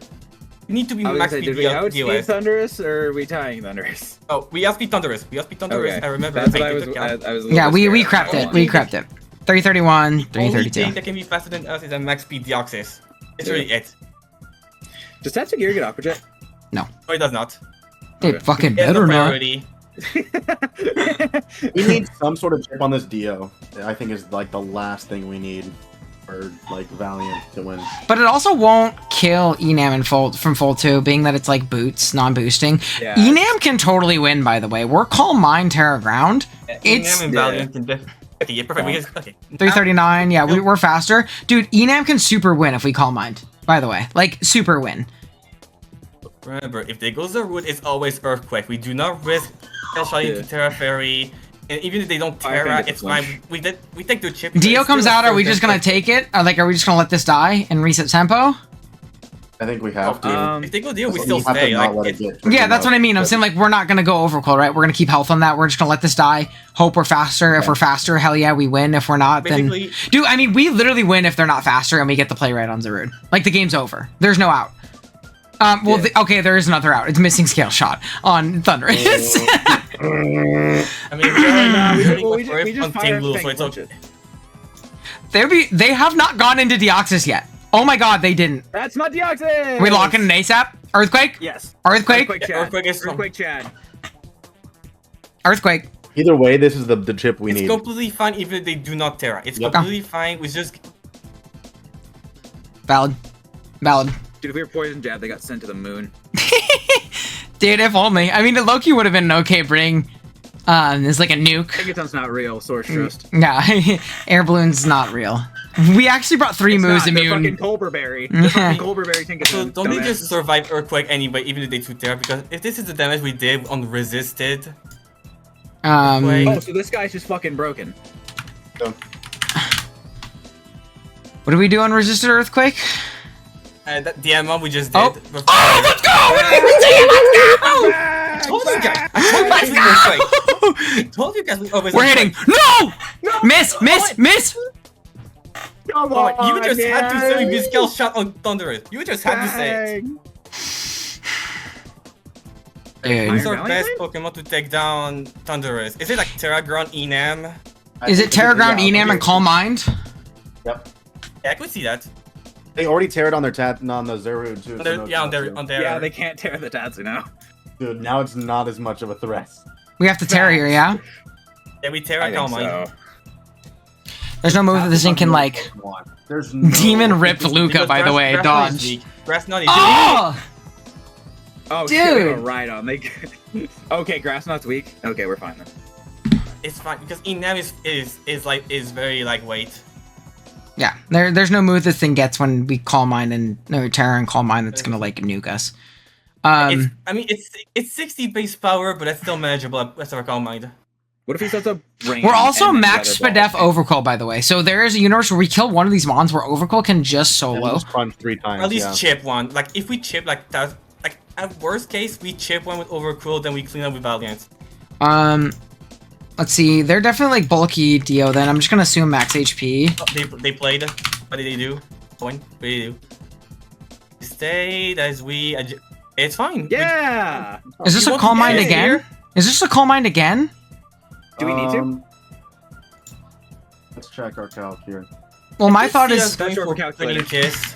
need to be I was gonna max say, speed did we outspeed DOS. Thunderous or are we tying Thunderous? Oh, we outspeed Thunderous. We outspeed Thunderous. Okay. I remember. That's what I I was. took I, account. I was. A little Yeah, bit we scared. crept it. We crept it. 331, Only 332. thing that can be faster than us is a max speed Deoxys. It's really it. Does Tatsu Gear get Aqua Jet? No, it does not. It fucking It's no better not. priority. We need some sort of chip on this Dio. I think is like the last thing we need for like Valiant to win. But it also won't kill Enam in from Fold 2, being that it's like boots, non-boosting. Yeah. Enam can totally win, by the way. We're Calm Mind, Terra Ground. It's Enam and Valiant can okay, yeah, perfect. Because, okay. 339. Yeah, we're faster. Dude, Enam can super win if we Calm Mind, by the way. Like, super win. Remember, if they go Zarude, it's always Earthquake. We do not risk Scale Shot into Terra Fairy. And even if they don't I Terra, think it's it's a fine. flinch. We take their chip. Dio It's comes still out, are we Swords just and gonna take it? Are we just gonna let this die and reset tempo? I think we have to. If they go Dio, we You still have to stay. not Like, let it it's, get Yeah, that's what I mean. I'm saying, like, we're not gonna go overcoil, right? We're gonna keep health on that. We're just gonna let this die. Hope we're faster. If we're faster, hell yeah, we win. If we're not, then... basically, Dude, I mean, we literally win if they're not faster and we get the play right on Zarude. Like, the game's over. There's no out. Well, Yeah. okay, there is another out. It's missing Scale Shot on Thunderous. I mean, we are really Well, good for it on fire Team Blue, Fang so it's Punch okay. it. They have not gone into Deoxys yet. Oh my god, they didn't. That's not Deoxys! We locking an ASAP? Earthquake? Yes. Earthquake? Earthquake Chad. Earthquake is strong. Earthquake Chad. Earthquake. Either way, this is the chip we It's need. completely fine even if they do not Terra. It's Yep. completely fine. We just Valid. Valid. Dude, if we were Poison Jab, they got sent to the moon. Dude, if only. I mean, Loki would have been an okay bring. It's like a nuke. Megaton's not real. Source Trust. Yeah, air balloon's not real. We actually brought 3 moves They're fucking immune. Colberberry. They're fucking Colberberry Tinkaton. so don't they just survive Earthquake anyway, even if they do Terra? Because if this is the damage we did on Resisted, Oh, so this guy's just fucking broken. What do we do on resisted earthquake? that the amount we just did. Oh, let's go! I told you guys. I told you guys we always. We're hitting. No! Miss, miss, miss. Come Oh, you just had to say we man. Scale Shot on Thunderous. You just had to say it. Dang. Who's Dude. our Iron best Valley? Pokemon to take down Thunderous? Is it like Terra Ground Enam? Is it Terra Ground, Yeah, Enam, and Calm Mind? Yep. Yeah, I could see that. They already teared on their on the Zarude too. On so their, no yeah, on Tatsu. their, on their. Yeah, they can't tear the Tatsu now. Dude, now it's not as much of a threat. We have to Terra here, yeah? Yeah, we Terra I think Calm Mind. so. There's no move that this thing can, like... There's no... Demon ripped Luca, Because by the way, Grass Knot is dodge. weak. Grass Knot is Oh! Oh, Dude. shit, we have a ride on. Okay, Grass Knot's weak. Okay, we're fine then. It's fine because Enam is very lightweight. Yeah, there's no move this thing gets when we Calm Mind and no Terror and Calm Mind that's gonna like nuke us. It's 60 base power, but that's still manageable. Let's have a Calm Mind. What if he sets up rain? We're also and then max weather ball? Spadef Overcall, by the way. So there is a universe where we kill one of these mons where Overcall can just And solo. just crunch 3 times. Or at least yeah. chip one. Like if we chip like that, like at worst case we chip one with Overcool, then we clean up with Valiant. Let's see. They're definitely like bulky Dio. Then I'm just gonna assume max HP. Oh, they played. What did they do? Point. What did they do? Stayed as we. It's fine. Yeah. Is this You a want Calm to Mind get again? here? Is this a Calm Mind again? Do we need to? Let's check our calc here. Well, my I thought see us is going Sure, for calculator. Drain Kiss.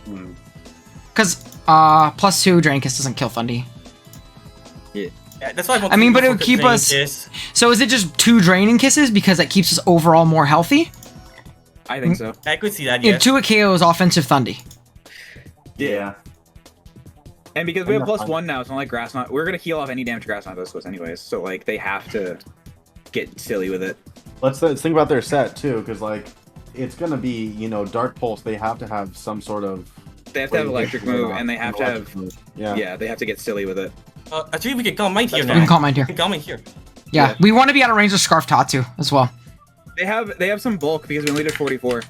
Hmm. because +2 Drain Kiss doesn't kill Thundy. Yeah, that's why I want. I mean, to but go it would for keep Drain us- Kiss. So is it just 2 Draining Kisses because that keeps us overall more healthy? I think so. I could see that. Yeah, Yes. 2 KOs offensive Thundy. Yeah. And because we have Enough. +1 now, it's not like Grass Knot. We're gonna heal off any damage Grass Knot does to us anyways. So like they have to get silly with it. Let's think about their set too, because like it's gonna be, you know, Dark Pulse. They have to have some sort of. They have to have electric move, and they have to have Yeah. they have to get silly with it. Actually, we can Calm Mind here That's now. We can Calm Mind here. We can Calm Mind here. Yeah, Yeah. we want to be out of range of Scarf Tatsu as well. They have some bulk because we only did 44.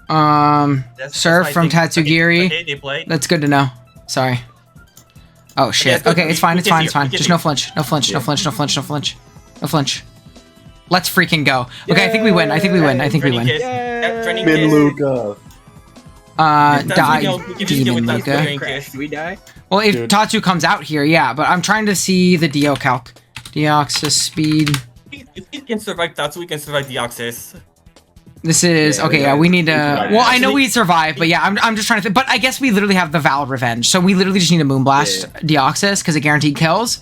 That's Surf why I from think- Tatsugiri. Okay, they played. That's good to know. Sorry. Oh shit. it's good. Okay, it's We- fine. we It's can fine. see It's it. fine. We can Just see no it. flinch. No flinch. No Yeah. flinch. No flinch. No flinch. No flinch. Let's freaking go. Okay, I think we win. I think we win. I think we Draining win. Kiss. Yay! Draining Min Kiss. Luca. That's Die, we can just deal Demon with that Luca. Drain Crash, Kiss. do we die? Well, if Dude. Tatsu comes out here, yeah. But I'm trying to see the Dio calc. Deoxys speed. If we can survive Tatsu, we can survive Deoxys. This is Yeah, okay. we Yeah, got we it. need to. got it. Well, I know Actually- we survived, but yeah, I'm just trying to think. But I guess we literally have the Val Revenge, so we literally just need to Moonblast Deoxys because it guaranteed kills,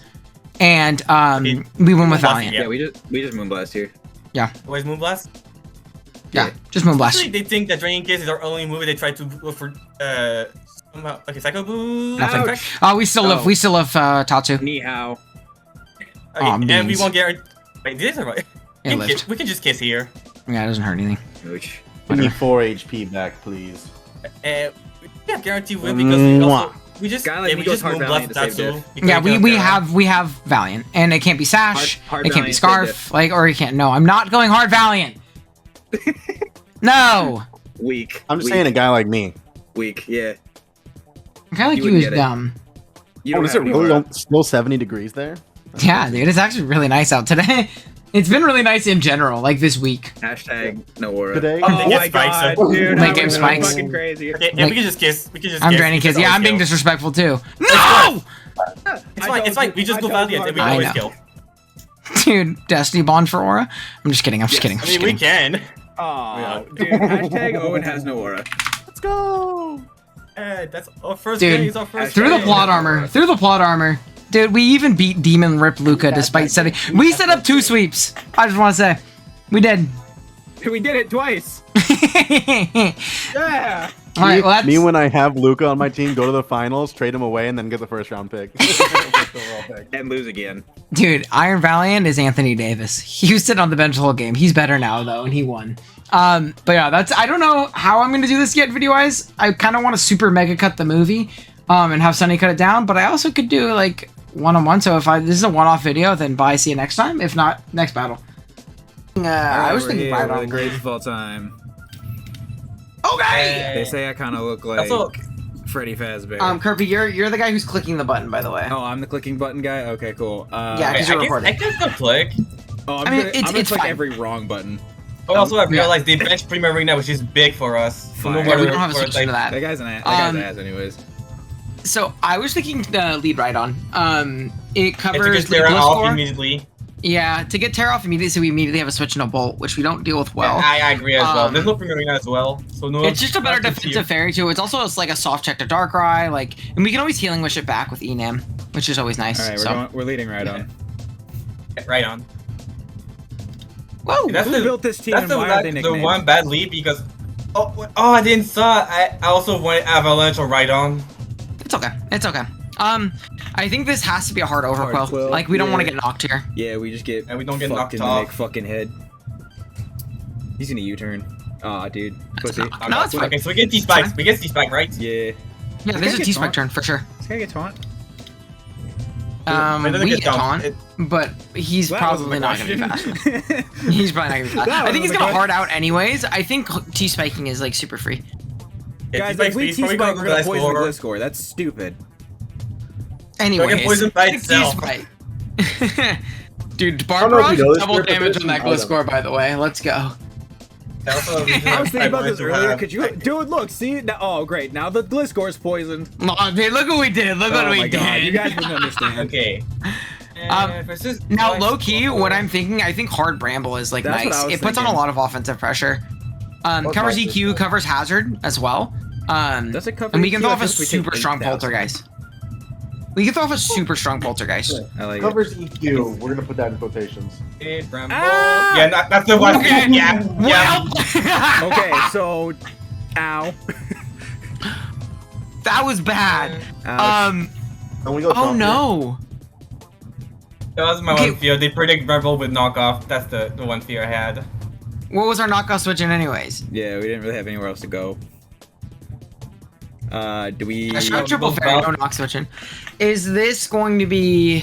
and Okay. we win with Moonblast, Valiant. yeah. Yeah, we just Moonblast here. Where's Moonblast? Yeah, just Moonblast. Actually, they think that Draining Kiss is our only move. They try to go for somehow like a Psycho Boost. Nothing. effect. We still live. Oh. We still have Tatsu. Ni hao. Okay, Aw, and we beans. won't guarantee. Wait, did it survive? It lived. We can just kiss here. Yeah, it doesn't hurt anything. Mooch. Give me 4 HP back, please. We can't guarantee win because we also we just Guy like yeah, me we goes just hard Moonblast Valiant to save Tatsu. diff. because Yeah, we we can't have Valiant, and it can't be Sash. Hard It can't be Valiant, Scarf. save Like, or it can't. No, I'm not going hard Valiant. No. Weak. I'm just Weak. saying a guy like me. Weak. Yeah. I kind of like You he wouldn't was get it. dumb. You Oh, don't is have it any really aura. still 70 degrees there? Yeah, dude, it's actually really nice out today. It's been really nice in general, like this week. Hashtag no aura. Today? Oh Get my spikes, god, so- dude. Late I game was spikes. fucking crazy. Okay, yeah, Like- we can just kiss. We can just. I'm kiss. draining We can kids. Yeah, always I'm being kill. disrespectful too. No, It's fine. It's fine. We just go Valiant and we I always know. kill. dude, Destiny Bond for Aura. I'm just kidding. I'm just kidding. I'm I just mean, we kidding. can. Aw, dude. Hashtag Owen has no aura. Let's go! That's our first Dude, game. It's our first Through the game. plot armor. Through the plot armor. Dude, we even beat Demon Rip Luca despite setting. We set up 2 sweeps. I just want to say, we did. We did it twice. Yeah. All right, well that's. Me when I have Luca on my team, go to the finals, trade him away, and then get the first round pick. And lose again. Dude, Iron Valiant is Anthony Davis. He was sitting on the bench the whole game. He's better now though, and he won. But yeah, that's. I don't know how I'm gonna do this yet, video wise. I kind of want to super mega cut the movie, and have Sunny cut it down. But I also could do like one-on-one. So if this is a one-off video, then bye. See you next time. If not, next battle. I was thinking right the on. greatest of all time. Okay. They say I kind of look like Also, Freddy Fazbear. Kirby, you're the guy who's clicking the button, by the way. Oh, I'm the clicking button guy. Okay, cool. Yeah, wait, 'cause you're recording. I can still click. Oh, I'm I mean, gonna, it's- I'm gonna it's click fine. every wrong button. Oh, also, I yeah. realized they benched Prima Arena, which is big for us. So Fine. Yeah, we Yeah, don't have a for, switch to that. That guy's an ass. That Um, guy's ass, anyways. So I was thinking lead right on. It And to covers get Terra Blisscore. off immediately. Yeah, to get Terra off immediately, so we immediately have a switch and a bolt, which we don't deal with well. I agree as well. um, There's no Prima Arena as well. So no. It's just a better nothing to defensive fairy too. It's also like a soft check to Darkrai, like, and we can always healing wish it back with Enam, which is always nice. All right, so. we're leading right on. see. Right on. Whoa! That's Who the, built this team that's and the, why are they the nicknamed? one bad lead because. Oh, I didn't saw. I also wanted Avalanche or Rhydon. It's It's okay. It's okay. I think this has to be a hard overquill. quill, Like, we don't want to yeah. get knocked here. Yeah, we just get And we don't get fucked knocked in the off. neck fucking head. He's gonna U-turn. Aw, dude. Pussy. No, that's fine. Okay, so we get T-Spikes. We get T-Spike, right? Yeah. Yeah, this is a get T-Spike taunt. turn for sure. This guy get taunt. Wait, doesn't We get get taunt. taunt, but he's Well, that wasn't probably the not gonna be fast. question. He's probably not gonna be fast. That I think he's wasn't gonna the hard out anyways. I think T-spiking is like super free. Guys, if we T-spike, we're gonna poison the Gliscor. That's stupid. Anyways, poison by pick itself. T-spike. Dude, I don't know if Barbarage, you know this, double but damage this on that is an item. Gliscor, by the way. Let's go. I was thinking about this earlier. Could you, dude? Look, see? Now, oh, great. Now the Gliscor's poisoned. Oh, dude, look what we did. Look what Oh we my god, did. you guys wouldn't understand. Okay. Now, low key, what I'm thinking, I think hard bramble is like That's what nice. I was It puts on a thinking. lot of offensive pressure. What Covers type is EQ, that? covers hazard as well. Does it cover And we can EQ? throw I off a think we take super strong 8,000. poltergeist. We can throw off a super strong poltergeist. I like it. Covers EQ. We're gonna put that in quotations. Ah! Yeah, that's the one. Okay. Yeah, yeah. Well, Okay, so, ow. that was bad. Ouch. And we go Oh top no. That was my Okay. one fear. They predict Rebel with knockoff. That's the one fear I had. What was our knockoff switch in anyways? Yeah, we didn't really have anywhere else to go. Do we? I shot triple fairy, no knock switching. Is this going to be...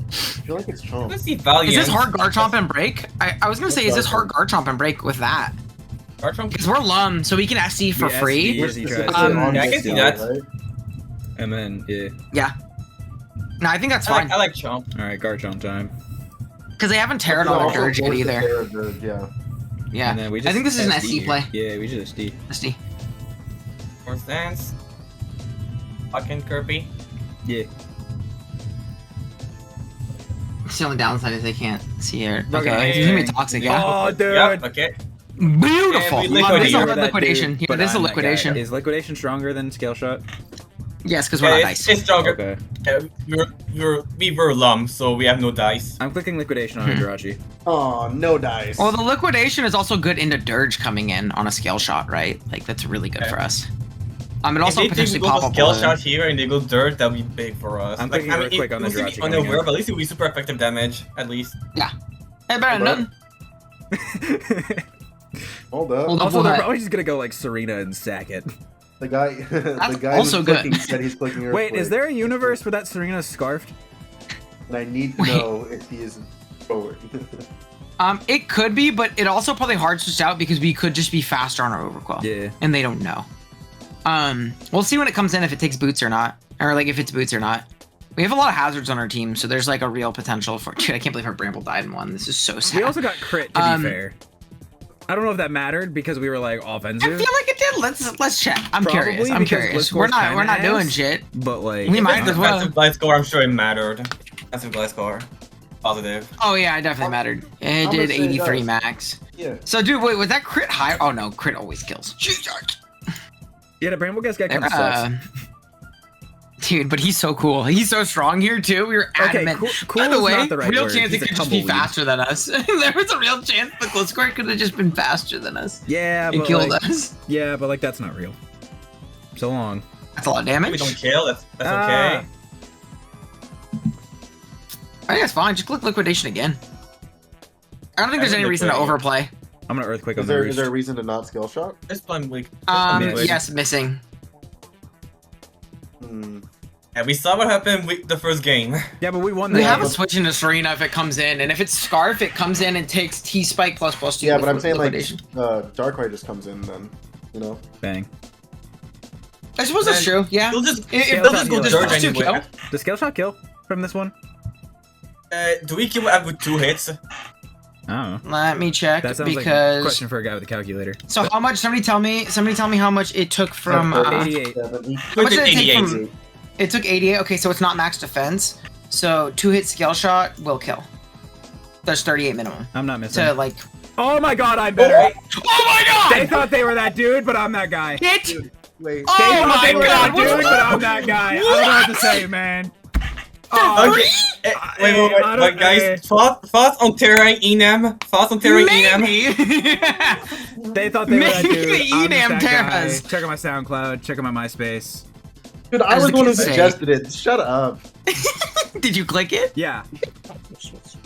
I feel like it's Chomp. Let's see Valiant. Is this hard guard chomp and break? I was gonna say, is this hard guard chomp and break with that? Because we're lum, so we can SC for Yeah, free. SC. Easy try. Yeah, I can see that. Right? And then, yeah. Yeah. No, I think that's I fine. like Chomp. All right, guard jump time. Because they haven't teared on Also the dirge yet force the either. Terra Dirge, yeah. Yeah. And then we I just think this is an SD SC here. play. Yeah, we just SD. SD. More stance. Fucking Kirby. Yeah. It's the only downside is they can't see it. Okay. Okay, he's gonna be toxic, yeah. Oh, dude. Yep, okay. Beautiful! And we This is a liquidate liquidation. Yeah, But this is a I'm that guy. liquidation. Is liquidation stronger than scale shot? Yes, because we're Yeah, not it's, nice. it's stronger. Okay. We were lum, so we have no dice. I'm clicking liquidation on Hidarachi. Oh, no dice. Well, the liquidation is also good into dirge coming in on a scale shot, right? Like, that's really good for us. It also if they potentially go pop for up skill balloon. shot here and they go dirt, that'd be big for us. I'm thinking real quick on the Jirachi on the coming in. but at least it would be super effective damage, at least. Yeah. Hey, better than Hold Hold up. up. Also, they're What? probably just gonna go like Serena and sack it. The guy, the guy also who's good. clicking said he's clicking Wait, Earthquake, is there a universe where that Serena's scarfed? And I need to Wait. know if he is forward. It could be, but it also probably hard switched out because we could just be faster on our overquill. Yeah. And they don't know. We'll see when it comes in if it takes boots or not. Or, like, if it's boots or not. We have a lot of hazards on our team, so there's, like, a real potential for... Dude, I can't believe our Bramble died in one. This is so sad. We also got crit, to Um, be fair. I don't know if that mattered because we were like I offensive, feel like it did. Let's check. I'm Probably curious. I'm because curious. Gliscor's We're not kinda doing ass. shit. but like We might as well. Defensive glide score, I'm sure it mattered. Defensive glide score. Positive. Oh yeah, it definitely mattered. It How did much did it 83 does? max. Yeah. So dude, wait, was that crit high? Oh no, crit always kills. Yeah, the Bramble guy kind Uh, of sucks. Dude, but he's so cool. He's so strong here too. We were Okay, adamant. cool By the is way, not the right real word. chance He's it a could just be tumbleweed. faster than us. There was a real chance the Gliscor could have just been faster than us. Yeah, It but killed like, us. yeah, but like that's not real. So long. That's a lot of We damage. don't kill, that's Ah. okay. I think that's fine. Just click liquidation again. I don't think there's I any would reason to liquidate. overplay. I'm gonna earthquake on Is the there, roost. is there a reason to not skill shot? This one week. Miss. Yes, missing. Hmm. Yeah, we saw what happened with the first game. Yeah, but we won We that. have a switch into Serena if it comes in, and if it's Scarf, it comes in and takes T Spike ++2. Yeah, but I'm with saying like liquidation. Darkrai just comes in then, you know. Bang. I suppose that's Then true. Yeah. They'll just, If they'll they'll just go just dirt plus two anyway. kill. Does scale shot kill from this one? Do we kill with 2 hits? I don't know. Let me check That sounds like a because. question for a guy with a calculator. So how much? Somebody tell me how much it took from. 88. 70. How much did it take 88. from? It took 88. Okay, so it's not max defense. So 2-hit scale shot will kill. There's 38 minimum. I'm not missing. So like. Oh my god, I'm better. Oh my They thought they were that dude, but I'm that guy. Hit! Wait. Oh They thought my they were god! that dude, but I'm that guy. I don't know what to say, man. Oh, Okay. Wait, I don't- guys. Thoughts on Terra Enam? Thoughts on Terra Enam? Maybe. they thought they were that Maybe dude. the I'm just Enam that guy. Terras. Check out my SoundCloud. Check out my MySpace. Dude, I As was the the one who kids say. suggested it. Shut up. Did you click it? Yeah.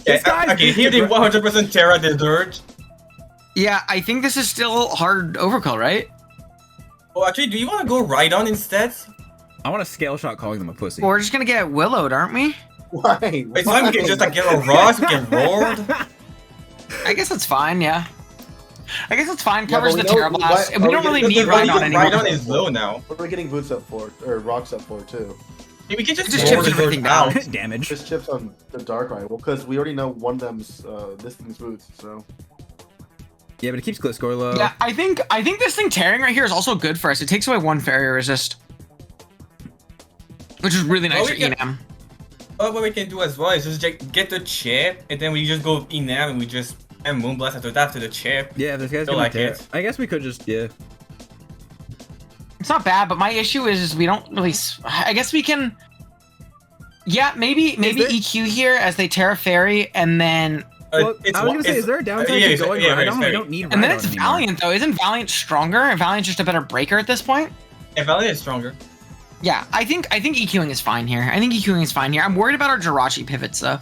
Yeah, okay, here the 100% Terra Desert. Yeah, I think this is still hard overkill, right? Oh, actually, do you want to go Rhydon instead? I want to scale shot calling them a pussy. We're just gonna get willowed, aren't we? Why? Wait, so we can just like get a Ross, we get roared. I guess that's fine, yeah. I guess that's fine. Yeah, Covers but the we Terra don't- Blast. why- We are don't we really getting- need why- Rhydon anymore. Rhydon is low now. What are we getting boots up for? Or rocks up for, too? We can just, Just roar chips the everything bird down. out. Damage. Just chips on the Darkrai. Well, because we already know one of them's, this thing's boots, so... Yeah, but it keeps Gliscor low. Yeah, I think this thing tearing right here is also good for us. It takes away 1 fairy resist, which is really nice Oh, for we can- Enam. But what we can do as well is just get the chip, and then we just go Enam and we just and Moonblast after the chip. Yeah, this guy's Feel gonna like tear. it. I guess we could just, yeah. It's not bad, but my issue is we don't really. I guess we can. Yeah, maybe there- EQ here as they Terra Fairy, and then Well, I was gonna say, is there a downside to going Rhydon? We don't need Rhydon and then it's anymore. Valiant though. Isn't Valiant stronger? And Valiant's just a better breaker at this point. Yeah, Valley is stronger. Yeah, I think EQing is fine here. I think EQing is fine here. I'm worried about our Jirachi pivots though.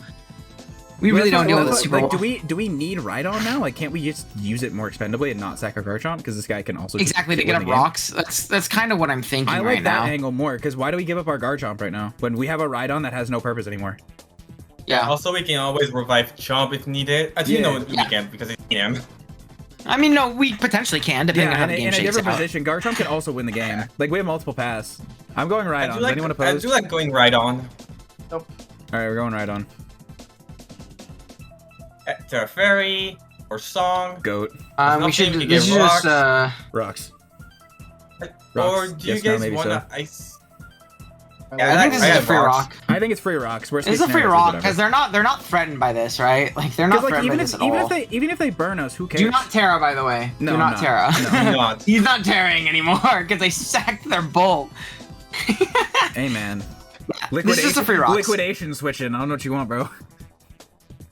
We really don't deal with it super like, well. do we need Rhydon now? Like, can't we just use it more expendably and not sack our Garchomp? Because this guy can also just Exactly to win get the up game. rocks. That's kind of what I'm thinking I like right that now. angle more. Because why do we give up our Garchomp right now when we have a Rhydon that has no purpose anymore? Yeah. Also, we can always revive Chomp if needed. Actually, Yeah. no, we can't because it's Enam. I mean, no, we potentially can depending on Yeah, how and the game in a shakes different out. position, Garchomp can also win the game. Like, we have multiple paths. I'm going I Rhydon. do Does anyone I oppose? do like going Rhydon. All right, we're going Rhydon. Terra Fairy or Song. Goat. We Nothing, should. we This get is just. Rocks. Or Rocks. do you Yes, no, guys maybe wanna so. ice? I Yeah, think this is a like free rocks. rock. I think it's free rocks. Worst It's case a free scenario, rock whatever. because they're not threatened by this, right? Like they're not 'Cause, like, threatened even by if this at all. even if they burn us, who cares? Do not Terra, by the way. No, Do not I'm Terra. not. No, not. He's not tearing anymore because they sacked their bolt. Hey man. This is just a free rocks. Liquidation switching. I don't know what you want, bro.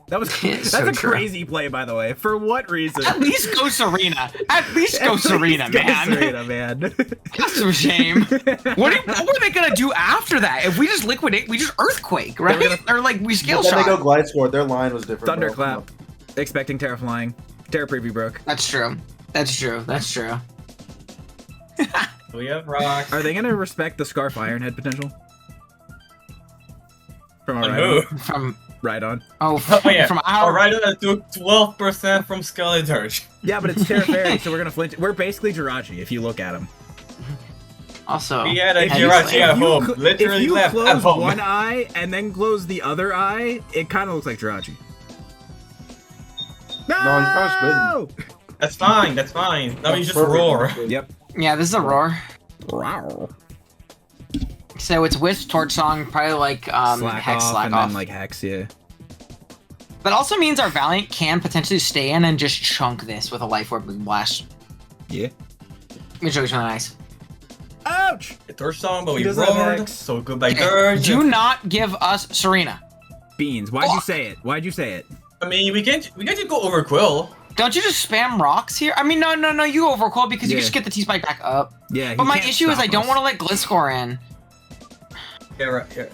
That was It's that's so a true. crazy play, by the way. For what reason? At least go Serena. At least go Serena, Go man. Serena, man. That's some shame. What were they gonna do after that? If we just liquidate, we just earthquake, right? Or like we scale Then they go shot. glide sword. Their line was different. bro. Thunderclap. Expecting Terra flying. Terra preview broke. That's true. That's true. That's true. We have rocks. Are they gonna respect the Scarf Ironhead potential? From our On Rhydon? who? From Rhydon. Oh yeah. from our Alright, I took 12% from Skeletorch. Yeah, but it's Terra Fairy, so we're gonna flinch. We're basically Jirachi if you look at him. also. We had a If you- Jirachi at if you home. cl- Literally if you left at close home. one eye and then close the other eye, it kind of looks like Jirachi. No, he's kinda That's fine. That's fine. Now you just Perfect. roar. Yep. Yeah, this is a roar. Wow. So it's Wisp, Torch Song, probably like Slack Hex, off Slack and off. then like Hex, yeah. That also means our Valiant can potentially stay in and just chunk this with a Life Orb and Blast, Yeah. which is really nice. Ouch! Torch song, but He we does have roared. Hex. So goodbye, Okay, Dirge. do not give us Serena. Beans, why'd you say it? Why'd you say it? I mean, we can just go over Quill. Don't you just spam rocks here? I mean, no, you go Overquill because you Yeah. just get the T-Spike back up. Yeah, But he my can't issue is stop I don't us. want to let Gliscor in. Yeah, right. Yeah.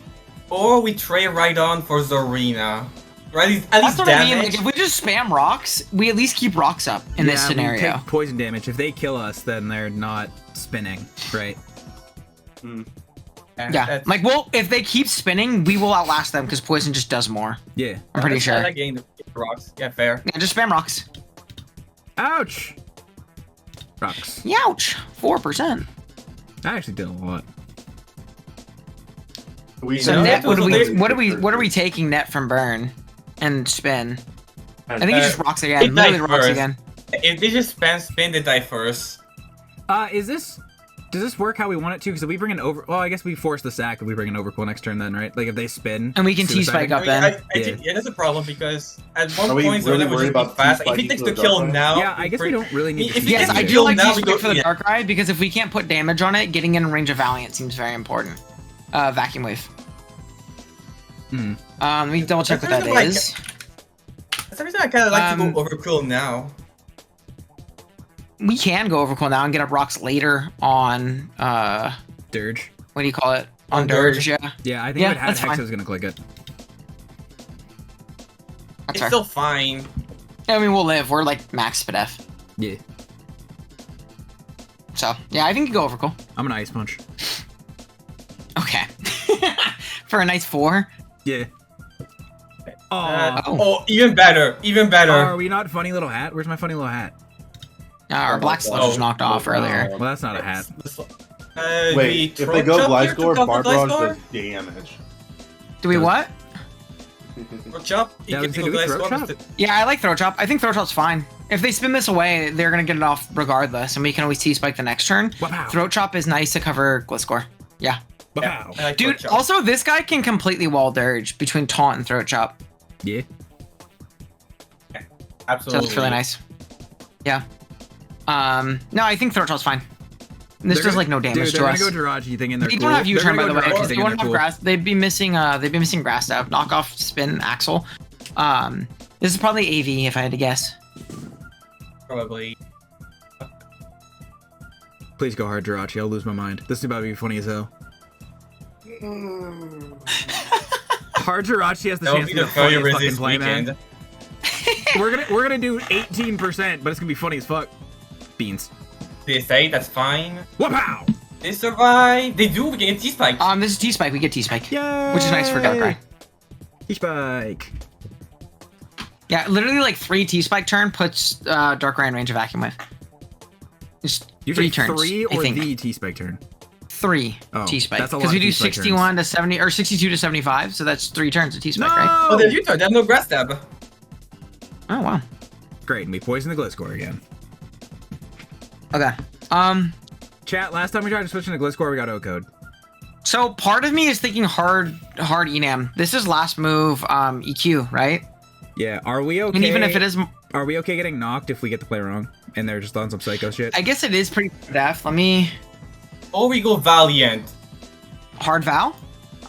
Or we trade right on for Zarina. Right? At That's least what I mean. damage. Like, if we just spam rocks, we at least keep rocks up in this Yeah, scenario. we take poison damage. If they kill us, then they're not spinning, right? Yeah, that's- like, well, if they keep spinning, we will outlast them because poison just does more. Yeah. I'm pretty I sure. like getting the rocks. Yeah, fair. Yeah, just spam rocks. Ouch! Rocks. Youch! 4%. I actually did a lot. We So No, net, that's also what are we taking net from burn and spin? I think he just rocks it again. died Literally rocks first. again. If they just spin, they die first. Does this work how we want it to? Because if we bring an over, well, I guess we force the sack if we bring an overcoil next turn, then, right? Like if they spin, And we can suicide. T-spike up I then. think, yeah, that's a problem because at one Are we point really Zarina would worried just be about fast. If he T-spiking takes to the the kill Darkrai? now, Yeah, I guess we don't really need to If he Yes, takes I the do kill like now, we T-spike go for the yeah. Darkrai because if we can't put damage on it, getting in range of Valiant seems very important. Vacuum Wave. Let me double check what That's that the reason, is. That's the reason I kind of like to Um, go overkill now. We can go Overquill now and get up rocks later on Dirge. what do you call it? On On Dirge, Dirge. yeah. Yeah, I think Yeah, if it had that's Hex, fine. I was gonna click it. That's It's fair. still fine. I mean, we'll live. We're like max SPDF. Yeah, So, yeah, I think you go Overcool. I'm an Ice Punch. Okay. For a nice 4? Yeah. Oh. Oh. Even better. Even better. Are we not funny little hat? Where's my funny little hat? Our Black Sludge was knocked off earlier. Well, that's not a hat. Wait, if they go Gliscor, Barbarage does damage. Do we what? Throat chop? Yeah, I was gonna say, do we throat chop? Yeah, I like Throat Chop. I think Throat Chop's fine. If they spin this away, they're going to get it off regardless, and we can always T-Spike the next turn. Wow. Throat Chop is nice to cover Gliscor. Yeah. Wow. I like Dude, throat chop. also, this guy can completely wall Dirge between Taunt and Throat Chop. Yeah. So Absolutely. that's really nice. Yeah. No, I think Throat Chop's fine. This They're does gonna- like no Dude, damage they're to gonna us. go Jirachi thinking they're They cool. don't have They're U-turn, by gonna the go way, Jirachi because they thinking wouldn't they're have cool. grass. They'd be missing grass stab, knockoff spin axle. This is probably AV if I had to guess. Probably. Please go hard, Jirachi. I'll lose my mind. This is about to be funny as hell. Hard Jirachi has the That would chance be to be the the failure funniest fucking this play, man. weekend. We're gonna do 18%, but it's gonna be funny as fuck. Beans. They say that's fine. Wow! They survive. They do get T-Spike. This is T-Spike. We get T-Spike. Yay! Which is nice for Darkrai. T-Spike. Yeah, literally like 3 T-Spike turn puts Darkrai in range of Vacuum Wave. Just You 3 say turns. 3 I or think. the T-Spike turn? 3 Oh, T-Spike. that's a lot Because we of do T-Spike 61 to 70 or 62 to 75, so that's 3 turns of T-Spike, right? No! Oh, they have U-turn. They have no grass stab. Oh wow. Great, and we poison the Gliscor again. Okay. Chat, last time we tried to switch into Gliscor, we got O-code. So part of me is thinking hard Enam. This is last move EQ, right? Yeah, are we okay? And even if it is, Are we okay getting knocked if we get the play wrong? And they're just on some psycho shit? I guess it is pretty def. Let me Or we go Valiant. hard Val.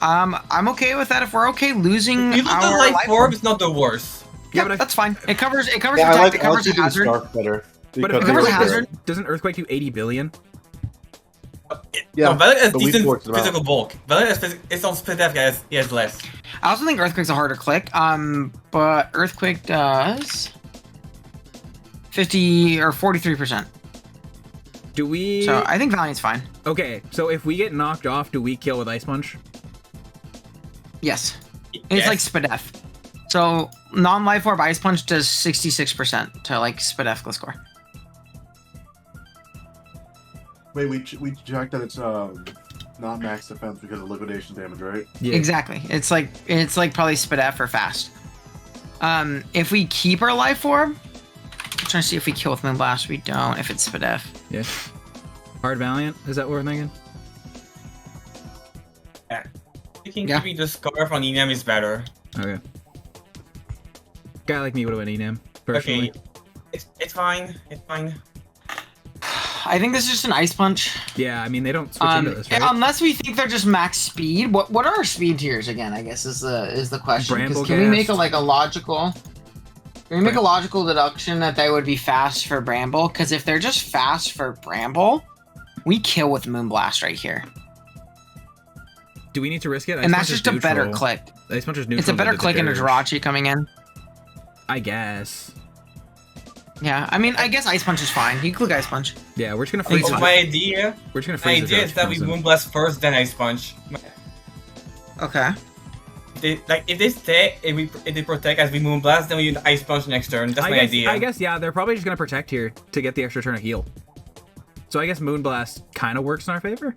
I'm okay with that if we're okay losing Even our the life life orb is not the worst. Yeah, but I- that's fine. It covers Yeah, I protect, like it covers keeping hazard. Stark better. But if because it covers they a look hazard- good. doesn't Earthquake do 80 billion? Yeah, No, Valiant has but we decent forced them out. physical bulk. Valiant has it's on split F, guys. He has less. I also think Earthquake's a harder click. But Earthquake does 50 or 43%. Do we... So I think Valiant's fine. Okay, so if we get knocked off, do we kill with Ice Punch? Yes. It's Yes. like Spadef. So non-life orb Ice Punch does 66% to like Spadef Gliscor. Wait, we checked that it's not max defense because of liquidation damage, right? Yeah. Exactly. It's like probably Spadef or fast. If we keep our life orb, I'm trying to see if we kill with Moonblast. We don't if it's Spadef. Yeah. Hard Valiant? Is that what we're thinking? Taking Yeah. keeping the scarf on Enam is better. Okay. Guy like me would have went Enam, personally. Okay. It's fine. It's fine. I think this is just an Ice Punch. Yeah, I mean, they don't switch into this, right? Unless we think they're just max speed. What are our speed tiers again? I guess is the question. 'Cause Bramble can we make Gas. a logical? Can we make a logical deduction that they would be fast for Bramble? Because if they're just fast for Bramble, we kill with Moonblast right here, Do we need to risk it? Ice and that's Punch is just a better neutral. click. Ice Punch is neutral. It's a better but click into dirge. Jirachi coming in. I guess. Yeah, I mean, I guess Ice Punch is fine. You can click Ice Punch. Yeah, we're just gonna freeze. Also, it. my idea We're just gonna freeze. the is Jirachi that we comes in. Moonblast first, then Ice Punch. Okay. If they stay, if they protect as we Moonblast, then we use Ice Punch next turn. That's my idea. I guess, yeah, they're probably just gonna protect here to get the extra turn of heal. So I guess Moonblast kind of works in our favor.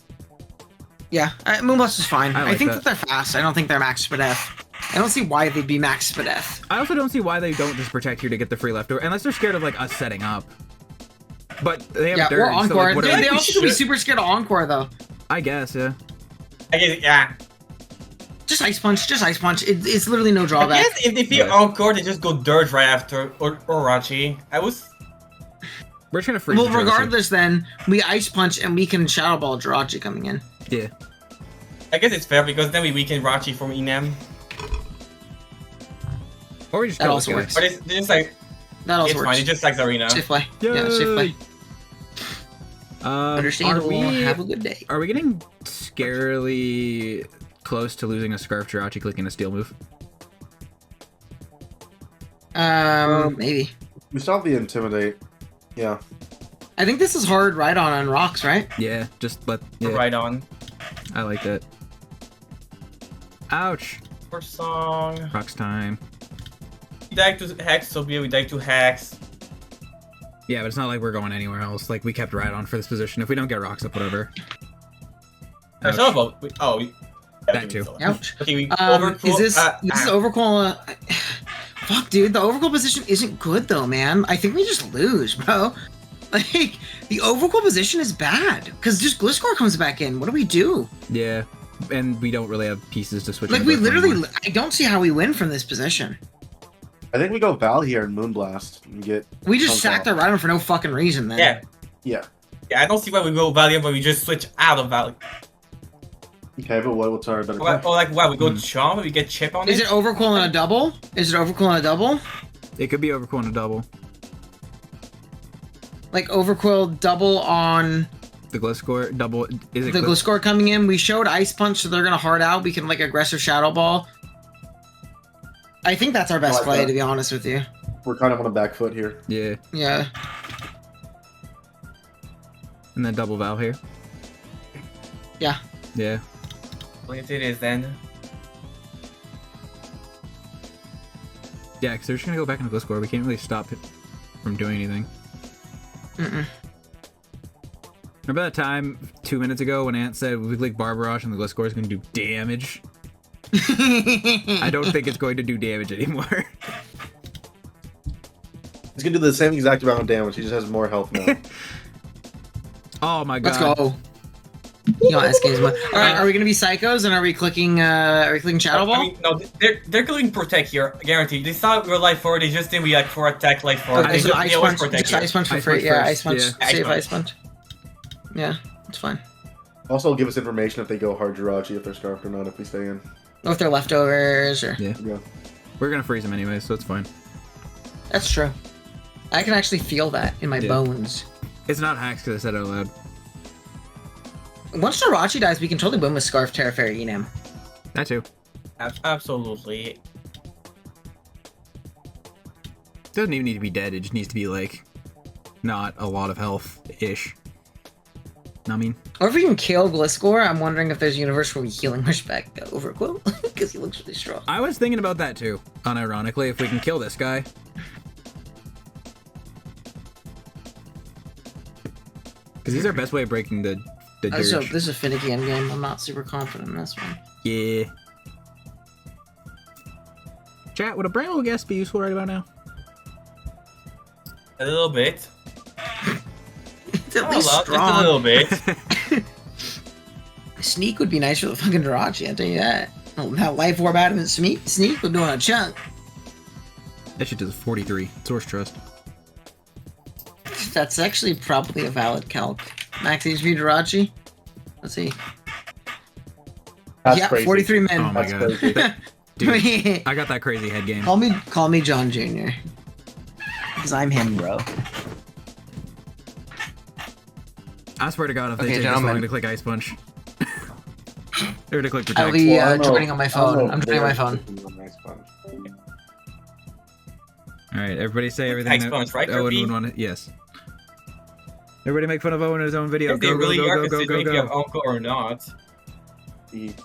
Yeah, Moonblast is fine. I I like think that. that they're fast. I don't think they're max Spadef. I don't see why they'd be max Spadef. I also don't see why they don't just protect here to get the free leftover, unless they're scared of like us setting up. But they have Yeah, dirge, or so Encore. like, what they are we- also could be super scared of Encore though. I guess, yeah. I guess, yeah. Just Ice Punch. Just Ice Punch. It's literally no I drawback. guess if they feel Yeah. Encore, they just go Dirge right after, or Rachi. We're just gonna freeze. Well, the Jirachi. regardless, then we Ice Punch and we can Shadow Ball Jirachi coming in. Yeah. I guess it's fair because then we weaken Rachi from Enam. Or we just That kill also this guy. works. But it's just like, That also it's works. fine, it just like Arena. Safe play. Yeah, safe play. Understandable. Have a good day. Are we getting scarily close to losing a Scarf Jirachi clicking a steel move? Maybe. We still have the Intimidate. Yeah. I think this is hard right on rocks, right? Yeah, just let. Yeah, Right on. I like that. Ouch. First song. Rocks time. We died to Hex, so we died to Hex. Yeah, but it's not like we're going anywhere else. Like, we kept right on for this position. If we don't get rocks up, whatever. There's Ouch. no vote. That too. Ouch. Okay, we Is this overcall? Fuck, dude. The overcall position isn't good though, man. I think we just lose, bro. Like the overcall position is bad because just Gliscor comes back in. What do we do? Yeah, and we don't really have pieces to switch. Like into we literally, anymore. I don't see how we win from this position. I think we go Val here and Moonblast and get. We just Chunk sacked our Rhydon for no fucking reason. Then. Yeah. Yeah. Yeah, I don't see why we go Valiant, but we just switch out of Valiant. Okay, but what's our better? Or like, why we go Chomp and we get Chip on Is it? it overcall on a double? Is it overcall on a double? It could be overcool on a double. Like overquill double on The Gliscor double. Is it the Gliscor coming in? We showed Ice Punch, so they're gonna hard out. We can like aggressive Shadow Ball. I think that's our best like play, that. to be honest with you. We're kind of on a back foot here. Yeah, Yeah. and then double Val here. Yeah. Yeah. It is then. Yeah, because they're just gonna go back into Gliscor. We can't really stop it from doing anything. Mm-mm. Remember that time 2 minutes ago when Ant said we click Barbarage and the Gliscor is gonna do damage? I don't think it's going to do damage anymore. He's gonna do the same exact amount of damage. He just has more health now. Oh my Let's god. go. You know, SK's one. All right, are we gonna be psychos and are we clicking Shadow Ball? I mean, no, they're clicking Protect here, guaranteed. They saw we were life 4, they just didn't react for attack life 4. Okay, so they Ice always Punch, Protect just here. Ice Punch for Ice free. Punch Yeah, first, Ice Punch. yeah. Save Ice Ice Punch. Yeah, it's fine. Also, give us information if they go hard Jirachi, if they're scarfed or not, if we stay in. Or if they're leftovers or... Yeah. Yeah. We're gonna freeze him anyway, so it's fine. That's true. I can actually feel that in my Yeah. bones. It's not hacks because I said it out loud. Once Jirachi dies, we can totally win with Scarf, Terra Fairy, Enam. That too. Absolutely. Doesn't even need to be dead, it just needs to be like not a lot of health-ish. Know what I mean? Or if we can kill Gliscor, I'm wondering if there's a universe where we healing rush back Overquill, because he looks really strong. I was thinking about that too, unironically, if we can kill this guy. Because he's our best way of breaking the So dirge. this is a finicky endgame. I'm not super confident in this one. Yeah. Chat, would a Bramble guest be useful right about now? A little bit. It's at Not a least lot, just a strong. little bit. Sneak would be nice for the fucking Jirachi, I'll tell you that. Oh, that Life Orb Adamant Sneak would do on a chunk. That shit does 43. Source Trust. That's actually probably a valid calc. Max HP Jirachi. Let's see. That's Yeah, crazy. 43 men. Oh my That's god. crazy. Dude, I got that crazy head game. Call me John Jr. Because I'm him, bro. I swear to god, if they Okay, take this long gentlemen. to click Ice Punch. They're gonna click I'll Protect. be Well, I don't know- joining on my I don't know phone. if I'm joining my they're phone. clicking on Ice Punch. Alright, everybody say everything Ice that Punch, right, Owen Kirby? would want to... Yes. Everybody make fun of Owen in his own video. If they Go, really go, are go, go, go, considering if you have go. Uncle or not. He-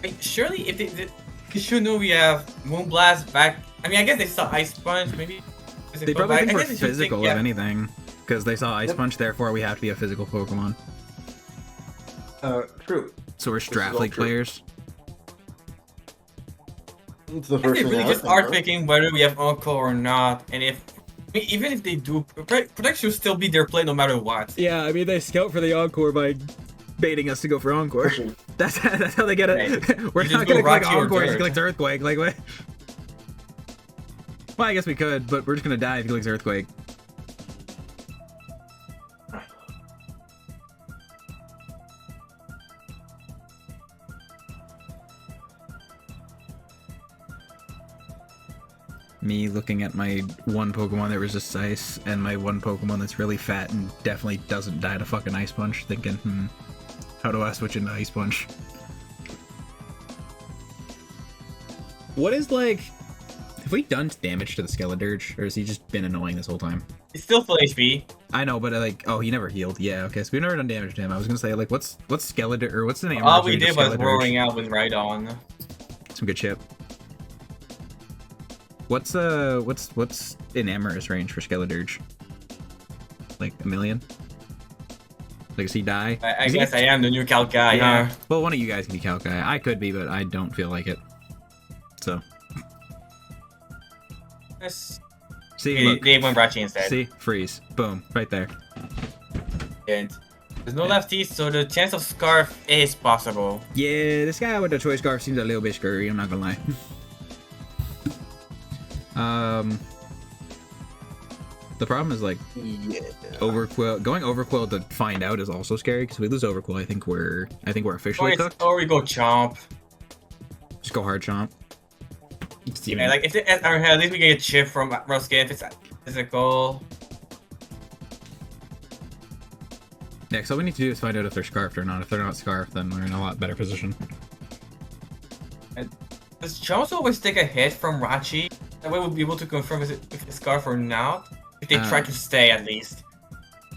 Wait, surely if they should know we have Moonblast back. I mean, I guess they saw Ice Punch, maybe. They probably think I we're guess they should physical, think, if anything. Because they saw Ice Yep. Punch, therefore we have to be a physical Pokemon. True. So we're is Draft all League true. players. It's the I first think they thing really I just think, are right? picking whether we have Uncle or not, and if I mean, even if they do, Protect should still be their play no matter what. Yeah, I mean, they scout for the Encore by baiting us to go for Encore. Pushing. That's how they get it. Right. We're You not just go gonna click Rocky or Encore if he Dirt. clicks Earthquake. Like, what? Well, I guess we could, but we're just gonna die if he clicks Earthquake. Me looking at my one Pokemon that resists ice and my one Pokemon that's really fat and definitely doesn't die to fucking Ice Punch, thinking, how do I switch into Ice Punch? What is, like... Have we done damage to the Skeledirge, or has he just been annoying this whole time? He's still full HP. I know, but like, oh, he never healed. Yeah, okay, so we've never done damage to him. I was gonna say, like, what's Skeledirge, or what's the name? All we did was roaring out with Rhydon. Some good shit. What's in Amorous range for Skeledirge? Like 1 million? Like, does he die? I guess I am the new Calc guy, Yeah. huh? Well, one of you guys can be Calc guy. I could be, but I don't feel like it. So. Yes. See, look. They went Rachi instead. See? Freeze. Boom. Right there. And there's no lefties, so the chance of Scarf is possible. Yeah, this guy with the Choice Scarf seems a little bit scary, I'm not gonna lie. The problem is, like, Overquill. Going Overquill to find out is also scary, because if we lose Overquill, I think we're officially cooked. Or we go Chomp. Just go hard Chomp. Yeah, like if at least we get a chip from Ruskin if it's physical. Yeah, so all we need to do is find out if they're scarfed or not. If they're not scarfed, then we're in a lot better position. Does Chomps always take a hit from Rachi? That way we'll be able to confirm if it's scarf or not. If they try to stay at least.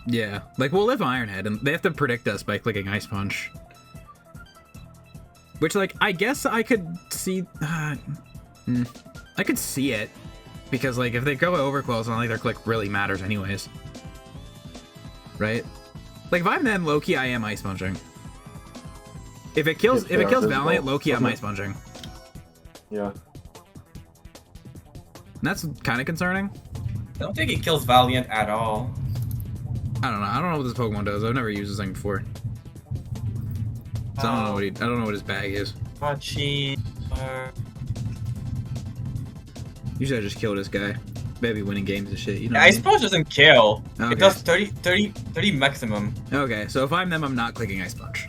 Yeah, like we'll live Ironhead, and they have to predict us by clicking Ice Punch. Which, like, I guess I could see. I could see it, because like if they go Overquill, it's not like their click really matters anyways, right? Like if I'm them, Loki, I am Ice Punching. If it kills Valiant, Loki, I'm Ice Punching. Yeah. And that's kind of concerning. I don't think it kills Valiant at all. I don't know. I don't know what this Pokemon does. I've never used this thing before, so I don't know what his bag is. Rachi. Usually I just kill this guy. Maybe winning games and shit, you know. Yeah, Ice Punch doesn't kill. Okay. It does 30 maximum. Okay, so if I'm them, I'm not clicking Ice Punch.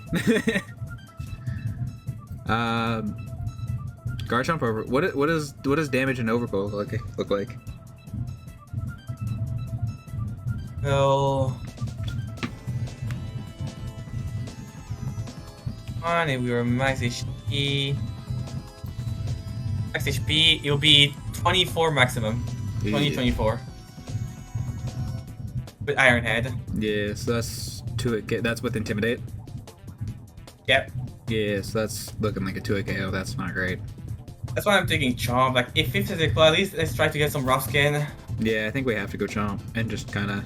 Garchomp over. What does damage in Overquill look like? Well, on if we were max HP. Max HP, it'll be 24 maximum. 24. With Ironhead. Yeah, so that's that's with Intimidate. Yep. Yeah, so that's looking like a 2-hit KO. That's not great. That's why I'm thinking Chomp. Like, if it's physical, at least let's try to get some rough skin. Yeah, I think we have to go Chomp and just kind of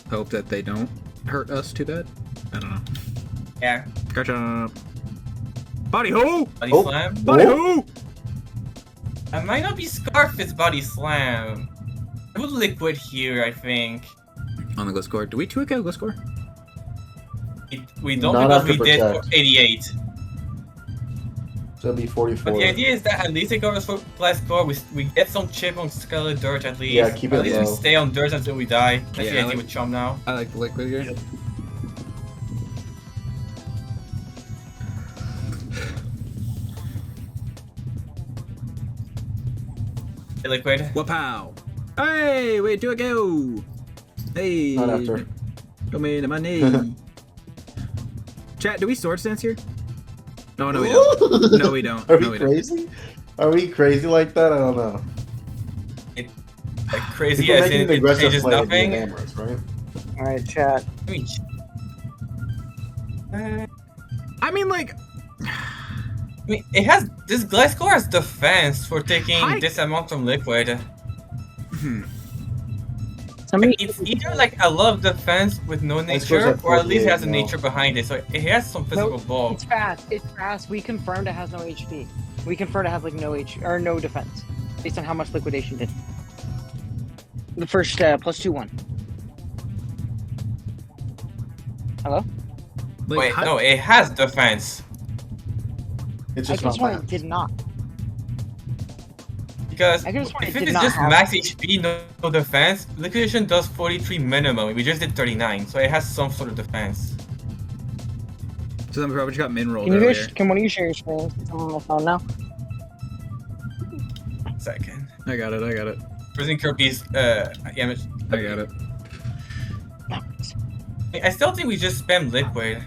hope that they don't hurt us too bad. I don't know. Yeah. Garchomp. Body ho! Body Slam. Body ho! I might not be Scarf, it's Body Slam. I would Liquid here, I think. On the Gliscor. Do we 2-hit KO Gliscor? We don't, Not because we after did for Protect. 88. So it'll be 44. But the idea is that at least it goes for Gliscor, we get some chip on Skeledirge at least. Yeah, keep it At least we low. stay on Dirt until we die. That's Yeah, the I idea like- with Chomp now. I like the Liquid here. Hey, Liquid. Wapow! Hey, wait, 2-hit KO! Hey! Not after. Come in, money! Chat, do we Sword Stance here? No, no, we don't. No, we don't. Are No, we we don't. crazy? Are we crazy like that? I don't know. Like crazy People as making in the it aggressive changes play to be nothing. amorous, right? Alright, chat. I mean, I mean, like, it has this Gliscor has defense for taking Hi. this amount from Liquid. Somebody, It's either like a lot of defense with no suppose nature, at or at least it 48 has a now. nature behind it, so it has some physical bulk. it's fast. It's fast. We confirmed it has no HP. We confirmed it has like no no defense, based on how much liquidation did. The first plus 2-1. Hello? like Wait, how- no, it has defense. It's I just could have not sworn bad. it did not. Because I could've sworn if it it did is not just have- max HP, no defense, liquidation does 43 minimum. We just did 39, so it has some sort of defense. So then we probably just got min rolled Can you earlier. guys? Can one of you share your screen? I'm on my phone now. Second. I got it. Prison Kirby's damage. I got it. I still think we just spam liquid.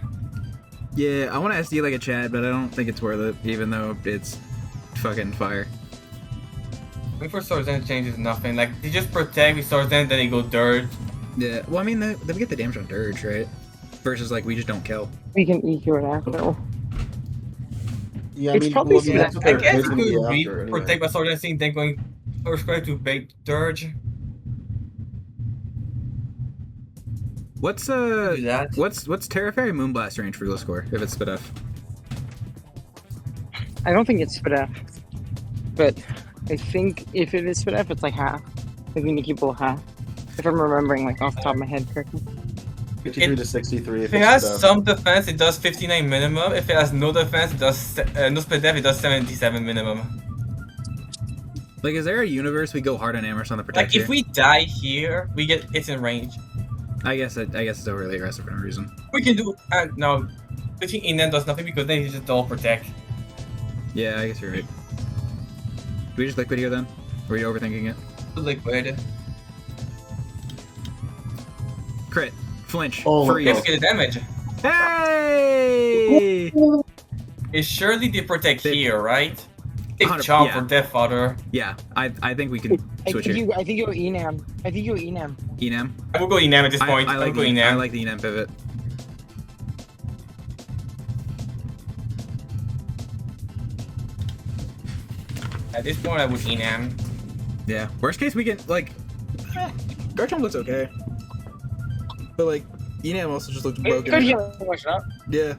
Yeah, I want to SD like a Chad, but I don't think it's worth it, even though it's fucking fire. Wait for Swords End changes nothing. Like they just protect, we Swords End, then they go dirt. Yeah, well, I mean, then we get the damage on Dirge, right? Versus, like, we just don't kill. We can EQ it after. Yeah, It's probably I mean, that's what I they're guess basically we would after, anyway. protect by Swords End scene, then going to bait Dirge. What's Do that. what's Terra Fairy Moonblast range for Gliscor if it's spit F? I don't think it's spit F, but I think if it is spit F, it's like half. I think we keep below half. If I'm remembering like off the top of my head correctly. 53 to 63. If it has some defense, it does 59 minimum. If it has no defense, it does no split def, it does 77 minimum. Like, is there a universe we go hard on Amherst on the Like protector? if we die here, we get it's in range. I guess it's overly aggressive for no reason. We can do no. Switching in then does nothing because then you just all protect. Yeah, I guess you're right. Do we just liquid here then? Or are you overthinking it? Liquid. Crit. Flinch. Oh, Freeze. Yeah, we get the damage. Hey! It's surely they protect They- here, right? Take 100 Chomp yeah. for Death Fodder. Yeah, I think we can switch here. I think you go Enam. I think you go Enam. Enam. I will go Enam at this point. I like will go I Enam. like the Enam pivot. At this point, I would Enam. Yeah. Worst case, we can like. Garchomp looks okay, but like Enam also just looks It broken. could heal much up. Yeah.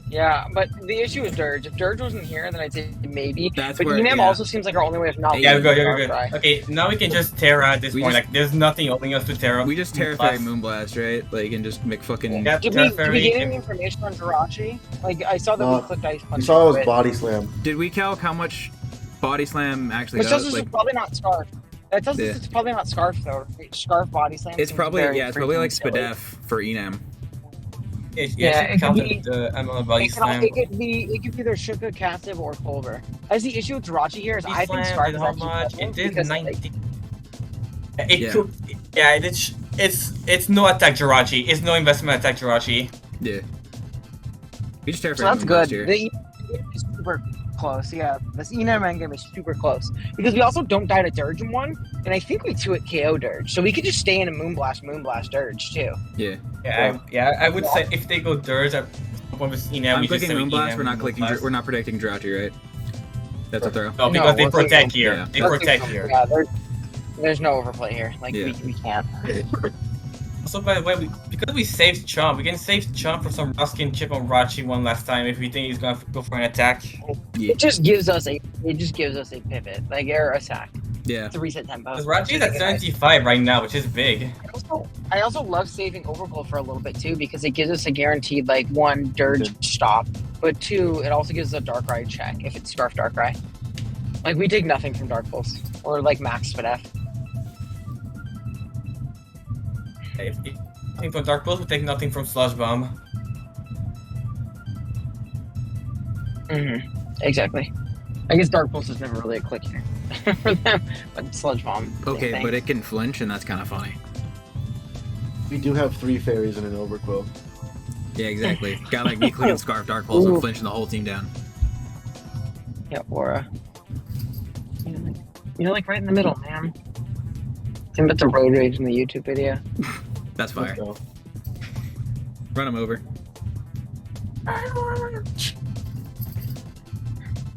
Yeah, but the issue is Dirge. If Dirge wasn't here, then I'd say maybe. That's but where- Enam yeah. also seems like our only way of not. Yeah, Yeah, go, losing go, go, Darkrai. go. Okay, now we can just Terra at this We point. just- Like, there's nothing holding us to Terra. We just Terra Fairy Moonblast, right? Like, and just make fucking. Yeah, Did Terra we Fairy. get any information on Jirachi? Like, I saw that No, we clicked Ice Punch. You saw it was into body slam. Did we calc how much Body Slam actually Which tells does? us Like, it's probably not Scarf. That tells Yeah. us it's probably not Scarf though. Scarf body slam. it's seems probably very it's probably freaking like silly. Spadef for Enam. Yeah, it could be- the amount of body It slam. could be either Shuka, Cassive, or Culver. As the issue with Jirachi here is I think Scarf did is how actually much? better It did because, 90. It Yeah. could. Yeah, it's no attack Jirachi. It's no investment attack Jirachi. Yeah. We just Terra So Fairy that's Moonblast good. here. The Enam is super close. Yeah, this Enam endgame is super close because we also don't die to Dirge in one, and I think we 2-hit KO Dirge, so we could just stay in a Moonblast Dirge too. Yeah. I would say if they go Dirge at one with Enam, I'm we just clicking say Moonblast. Enam, We're not clicking. Moonblast. We're not predicting Jirachi, right? That's a throw. No, because they we're protect clicking- here. yeah. They protect here. Yeah, there's no overplay here. Like Yeah. we can't. Also, by the way, because we saved Chomp, we can save Chomp for some Ruskin chip on Rachi one last time if we think he's gonna go for an attack. Yeah. It just gives us a pivot, like air attack. Yeah. It's a reset tempo. Because Rachi is at 75 right now, which is big. I also love saving Overgrowth for a little bit too because it gives us a guaranteed like one Dirge stop, but two, it also gives us a Darkrai check if it's Scarf Darkrai. Like we take nothing from Dark Pulse or like Max Spadef. If nothing from Dark Pulse, we take nothing from Slush Bomb. Exactly. I guess Dark Pulse is never really a click here for them, but Sludge Bomb. same Okay, thing. but it can flinch, and that's kind of funny. We do have 3 fairies and an overquill. Yeah, exactly. Got like me clicking Scarf Dark Pulse and flinching the whole team down. Yeah, Aura. You're like right in the middle, man. Think about the road rage in the YouTube video. That's fire. So, Run him over.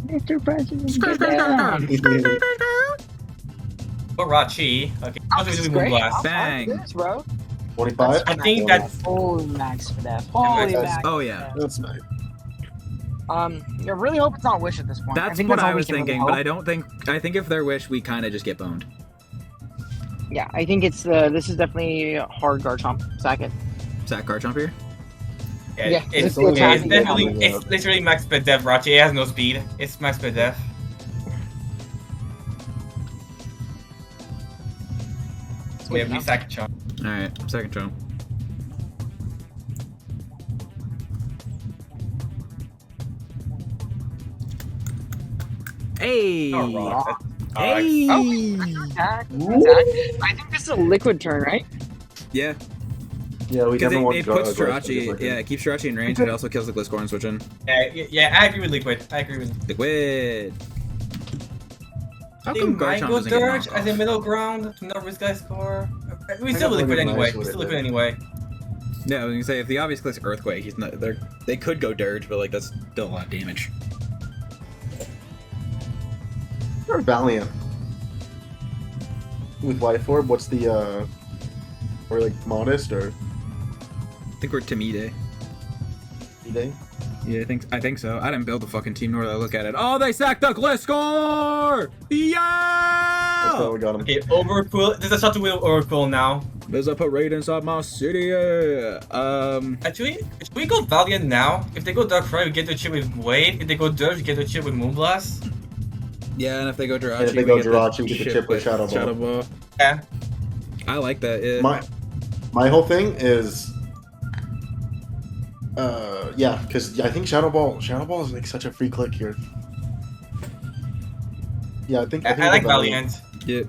Mr. President, get down. But Rachi, okay, how do we do Great. Moonblast? I'll Bang. do this, bro. 45? I think that's Holy Max for that. Holy Max. Max. Oh yeah. That's nice. I really hope it's not Wish at this point. That's think what all I we was can really thinking, but hope. I don't think. I think if they're Wish, we kind of just get boned. Yeah, I think it's this is definitely hard Garchomp. Sack it. Sack Garchomp here. Yeah, it's it's definitely happening. it's literally max speed def Rachi. It has no speed. It's max speed def. We have resack Chomp. All right, second Chomp. Hey. Oh, wrong. Hey! Attack. I think this is a liquid turn, right? Yeah, Yeah, we because never want it to puts Jirachi. Yeah, it keeps Jirachi in range, and it also kills the Gliscor and switch in. Yeah, I agree with Liquid. I agree with Liquid. How They come might Garchomp go doesn't get Dirge knocked as a off? middle ground to not risk guy score. We I still know Liquid Liquid anyway. nice We with still it. Liquid anyway. Yeah, I was gonna say if the obvious click's Earthquake, he's not. They could go Dirge, but like that's still a lot of damage. Or Valiant. With Life Orb, what's the, or like Modest, or I think we're Timide. Day? Yeah, I think so. I didn't build the fucking team nor did I look at it. Oh, they sacked the Gliscor! That's Yeah! how we got him. Okay, Overcool. There's a shot to wheel Overcool now. There's a parade inside my city. Actually, should we go Valiant now? If they go Darkrai, we get to chip with Wave. If they go Dirge, we get to chip with Moonblast. Yeah, and if they go Jirachi, And if they we go get the Jirachi, we get the chip with Shadow Ball. Shadow Ball. Yeah. I like that. Yeah. My whole thing is, yeah, because I think Shadow Ball is like such a free click here. Yeah, I think I like the Valiant. Yeah.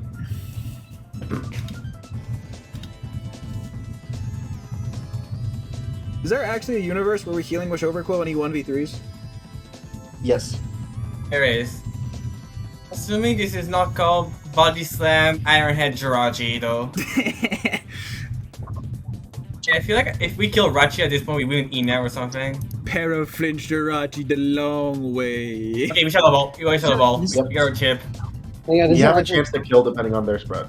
Is there actually a universe where we're healing Wish Overquill and he 1v3s? Yes. There is. Assuming this is not called Body Slam Ironhead Jirachi, though. Yeah, I feel like if we kill Rachi at this point, we win an E-Net or something. Para flinch Jirachi the long way. Okay, we Shadow Ball. We go Shadow Ball. Yep. We got our chip. Yeah, this You is have a actually- chance to kill depending on their spread.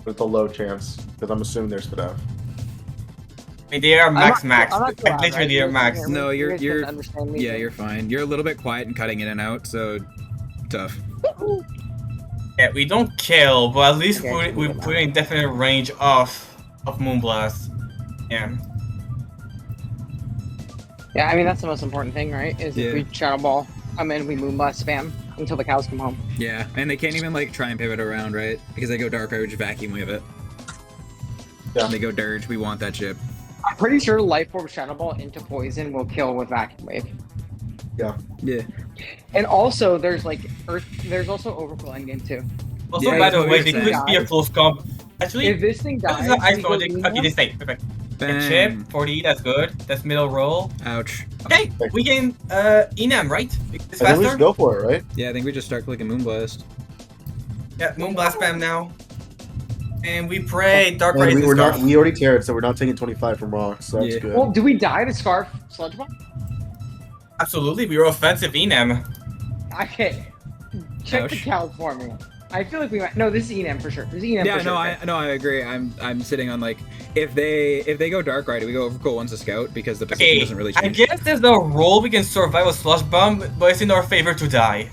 But it's a low chance, because I'm assuming there's Spadaf. I mean, they are max. I'm not Like, too loud, literally, right? they are You max. guys hear me? No, You guys you're- can understand me. Yeah, you're fine. You're a little bit quiet and cutting in and out, so tough. Yeah, we don't kill, but at least Okay, we put in definite range of Moonblast. Yeah. Yeah, I mean that's the most important thing, right? Is Yeah. if we Shadow Ball, and then we Moonblast spam until the cows come home. Yeah, and they can't even like try and pivot around, right? Because they go Dark Eye, we just vacuum wave it. Yeah. And they go Dirge, we want that chip. I'm pretty sure Life Orb Shadow Ball into Poison will kill with Vacuum Wave. Yeah. And also, there's like there's also Overkill endgame too. Also, Yeah, by that's the what way, we're they saying. could be a close comp. Actually, If this thing this dies, is an ice we go logic. Luna. Okay, this thing. Perfect. A Bang. chip, 40, that's good. That's middle roll. Ouch. Okay, we can Enam, right? It's I think we faster? should go for it, right? Yeah, I think we just start clicking Moonblast. Yeah, Moonblast spam now. And we pray Dark And Ray we is were Scarf. not. We already teared, so we're not taking 25 from rocks. So that's Yeah. good. Well, do we die to Scarf Sludge Bomb? Absolutely, we were offensive Enam. Okay. Check the Ouch. cal for me. I feel like we might. No, this is Enam for sure. This is Enam Yeah, for sure. I agree. I'm sitting on like if they go Dark Ride, we go Overcool once a scout because the position Okay, doesn't really I change. guess there's a role we can survive a slush bomb, but it's in our favor to die.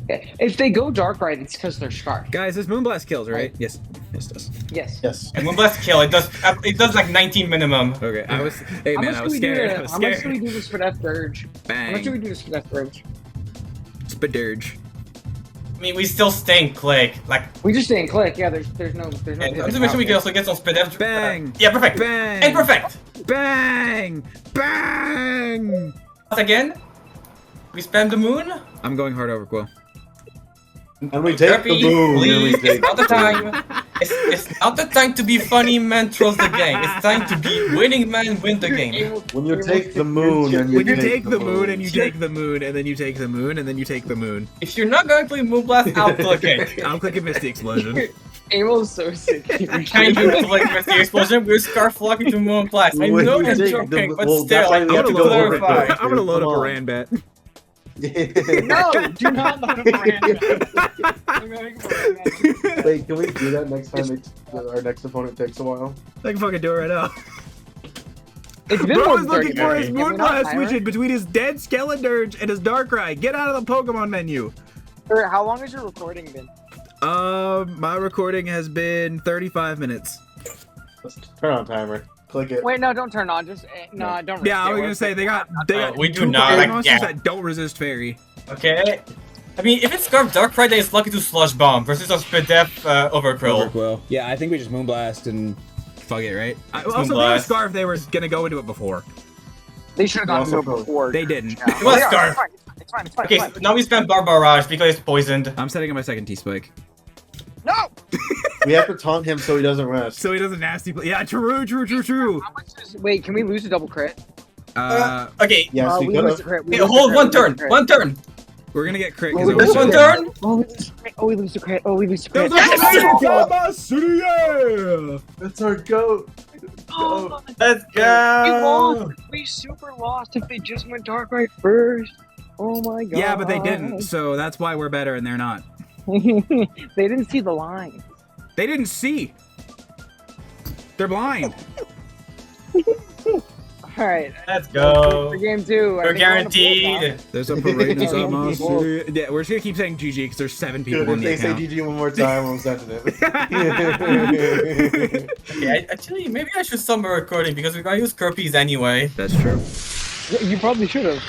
Okay. If they go Dark Ride, it's because they're Scarf. Guys, this Moonblast kills, right? Yes, it does. Yes. Yes. And Moonblast kill, it does like 19 minimum. Okay, hey How man, much I do was we do scared. to- I was How much do we scared. do this for Death Dirge? How much do we Bang. do this for Death Dirge? Spadirge. I mean, we still stink, Click. Like, We just didn't click. Yeah, there's no. and pivot to make sure we out can also get some speed. Bang. Yeah, perfect. Bang. And perfect. Bang! Bang! Once again, we spam the moon. I'm going hard Overquill. And we take Therapy, the boom. And we please. take It's not the time. It's not the time to be funny man trolls the game. It's time to be winning man win the game. When you take the moon and When you take the moon and you take the moon and then you take the moon and then you take the moon. If you're not going to play Moonblast, I'll click it. I'm clicking Misty Explosion. Amel's so sick. Can you click with the explosion? We're scarf flocking to Moonblast. I When know you I'm take joking, the- but well, still, that's why I we need have to to go over clarify. it. I'm gonna load up Come a on. Rand bet. No, do not let him brand. I'm going for it. Wait, can we do that next time our next opponent takes a while? I can fucking do it right now. It's been Bro more is than looking 30 for his minutes. Can we not Moonblast timer? switching between his dead Skeledirge and his Darkrai. Get out of the Pokemon menu. Sir, how long has your recording been? My recording has been 35 minutes. Let's turn on timer. Click it. Wait, no, don't turn on. Just no, don't. Yeah, I risk was it. gonna say they got we do two not, Pokemon like, monsters yeah. that don't resist fairy. Okay. I mean, if it's Scarf Dark Friday, it's lucky to Slush Bomb versus a Spidef Overquill. Overquill. Yeah, I think we just Moonblast and fuck it, right? Also, they were Moonblast. Scarf. They were gonna go into it before. They should have gone Also to it pro- before. They didn't. It was They are. Scarf. It's fine. It's fine. Okay, It's so fine. now we spam Barbarage because it's poisoned. I'm setting up my second T-Spike. No! We have to taunt him so he doesn't rest. So he does a nasty play. Yeah, true. How much is... Wait, can we lose a double crit? Okay, Yes, we we could lose the have. crit. We okay, lose the hold crit, one we lose the turn. crit. One turn. We're gonna get crit Oh, because we lose One the turn. crit. Oh, we lose the crit. Oh, we lose the crit. Oh, we lose the That crit. was yeah! That's our goat. Oh, Let's we go. lost. We super lost if they just went Darkrai first. Oh my god. Yeah, but they didn't, so that's why we're better and they're not. They didn't see the line. They didn't see. They're blind. All right. Let's go. For game 2. We're guaranteed. There's a parade in Yeah, my people. city. Yeah, we're just gonna keep saying GG because there's 7 people Dude, on if the they say account. GG one more time, I'm sending it. Okay, actually, maybe I should stop my recording because we're gonna use Kirpies anyway. That's true. You probably should have.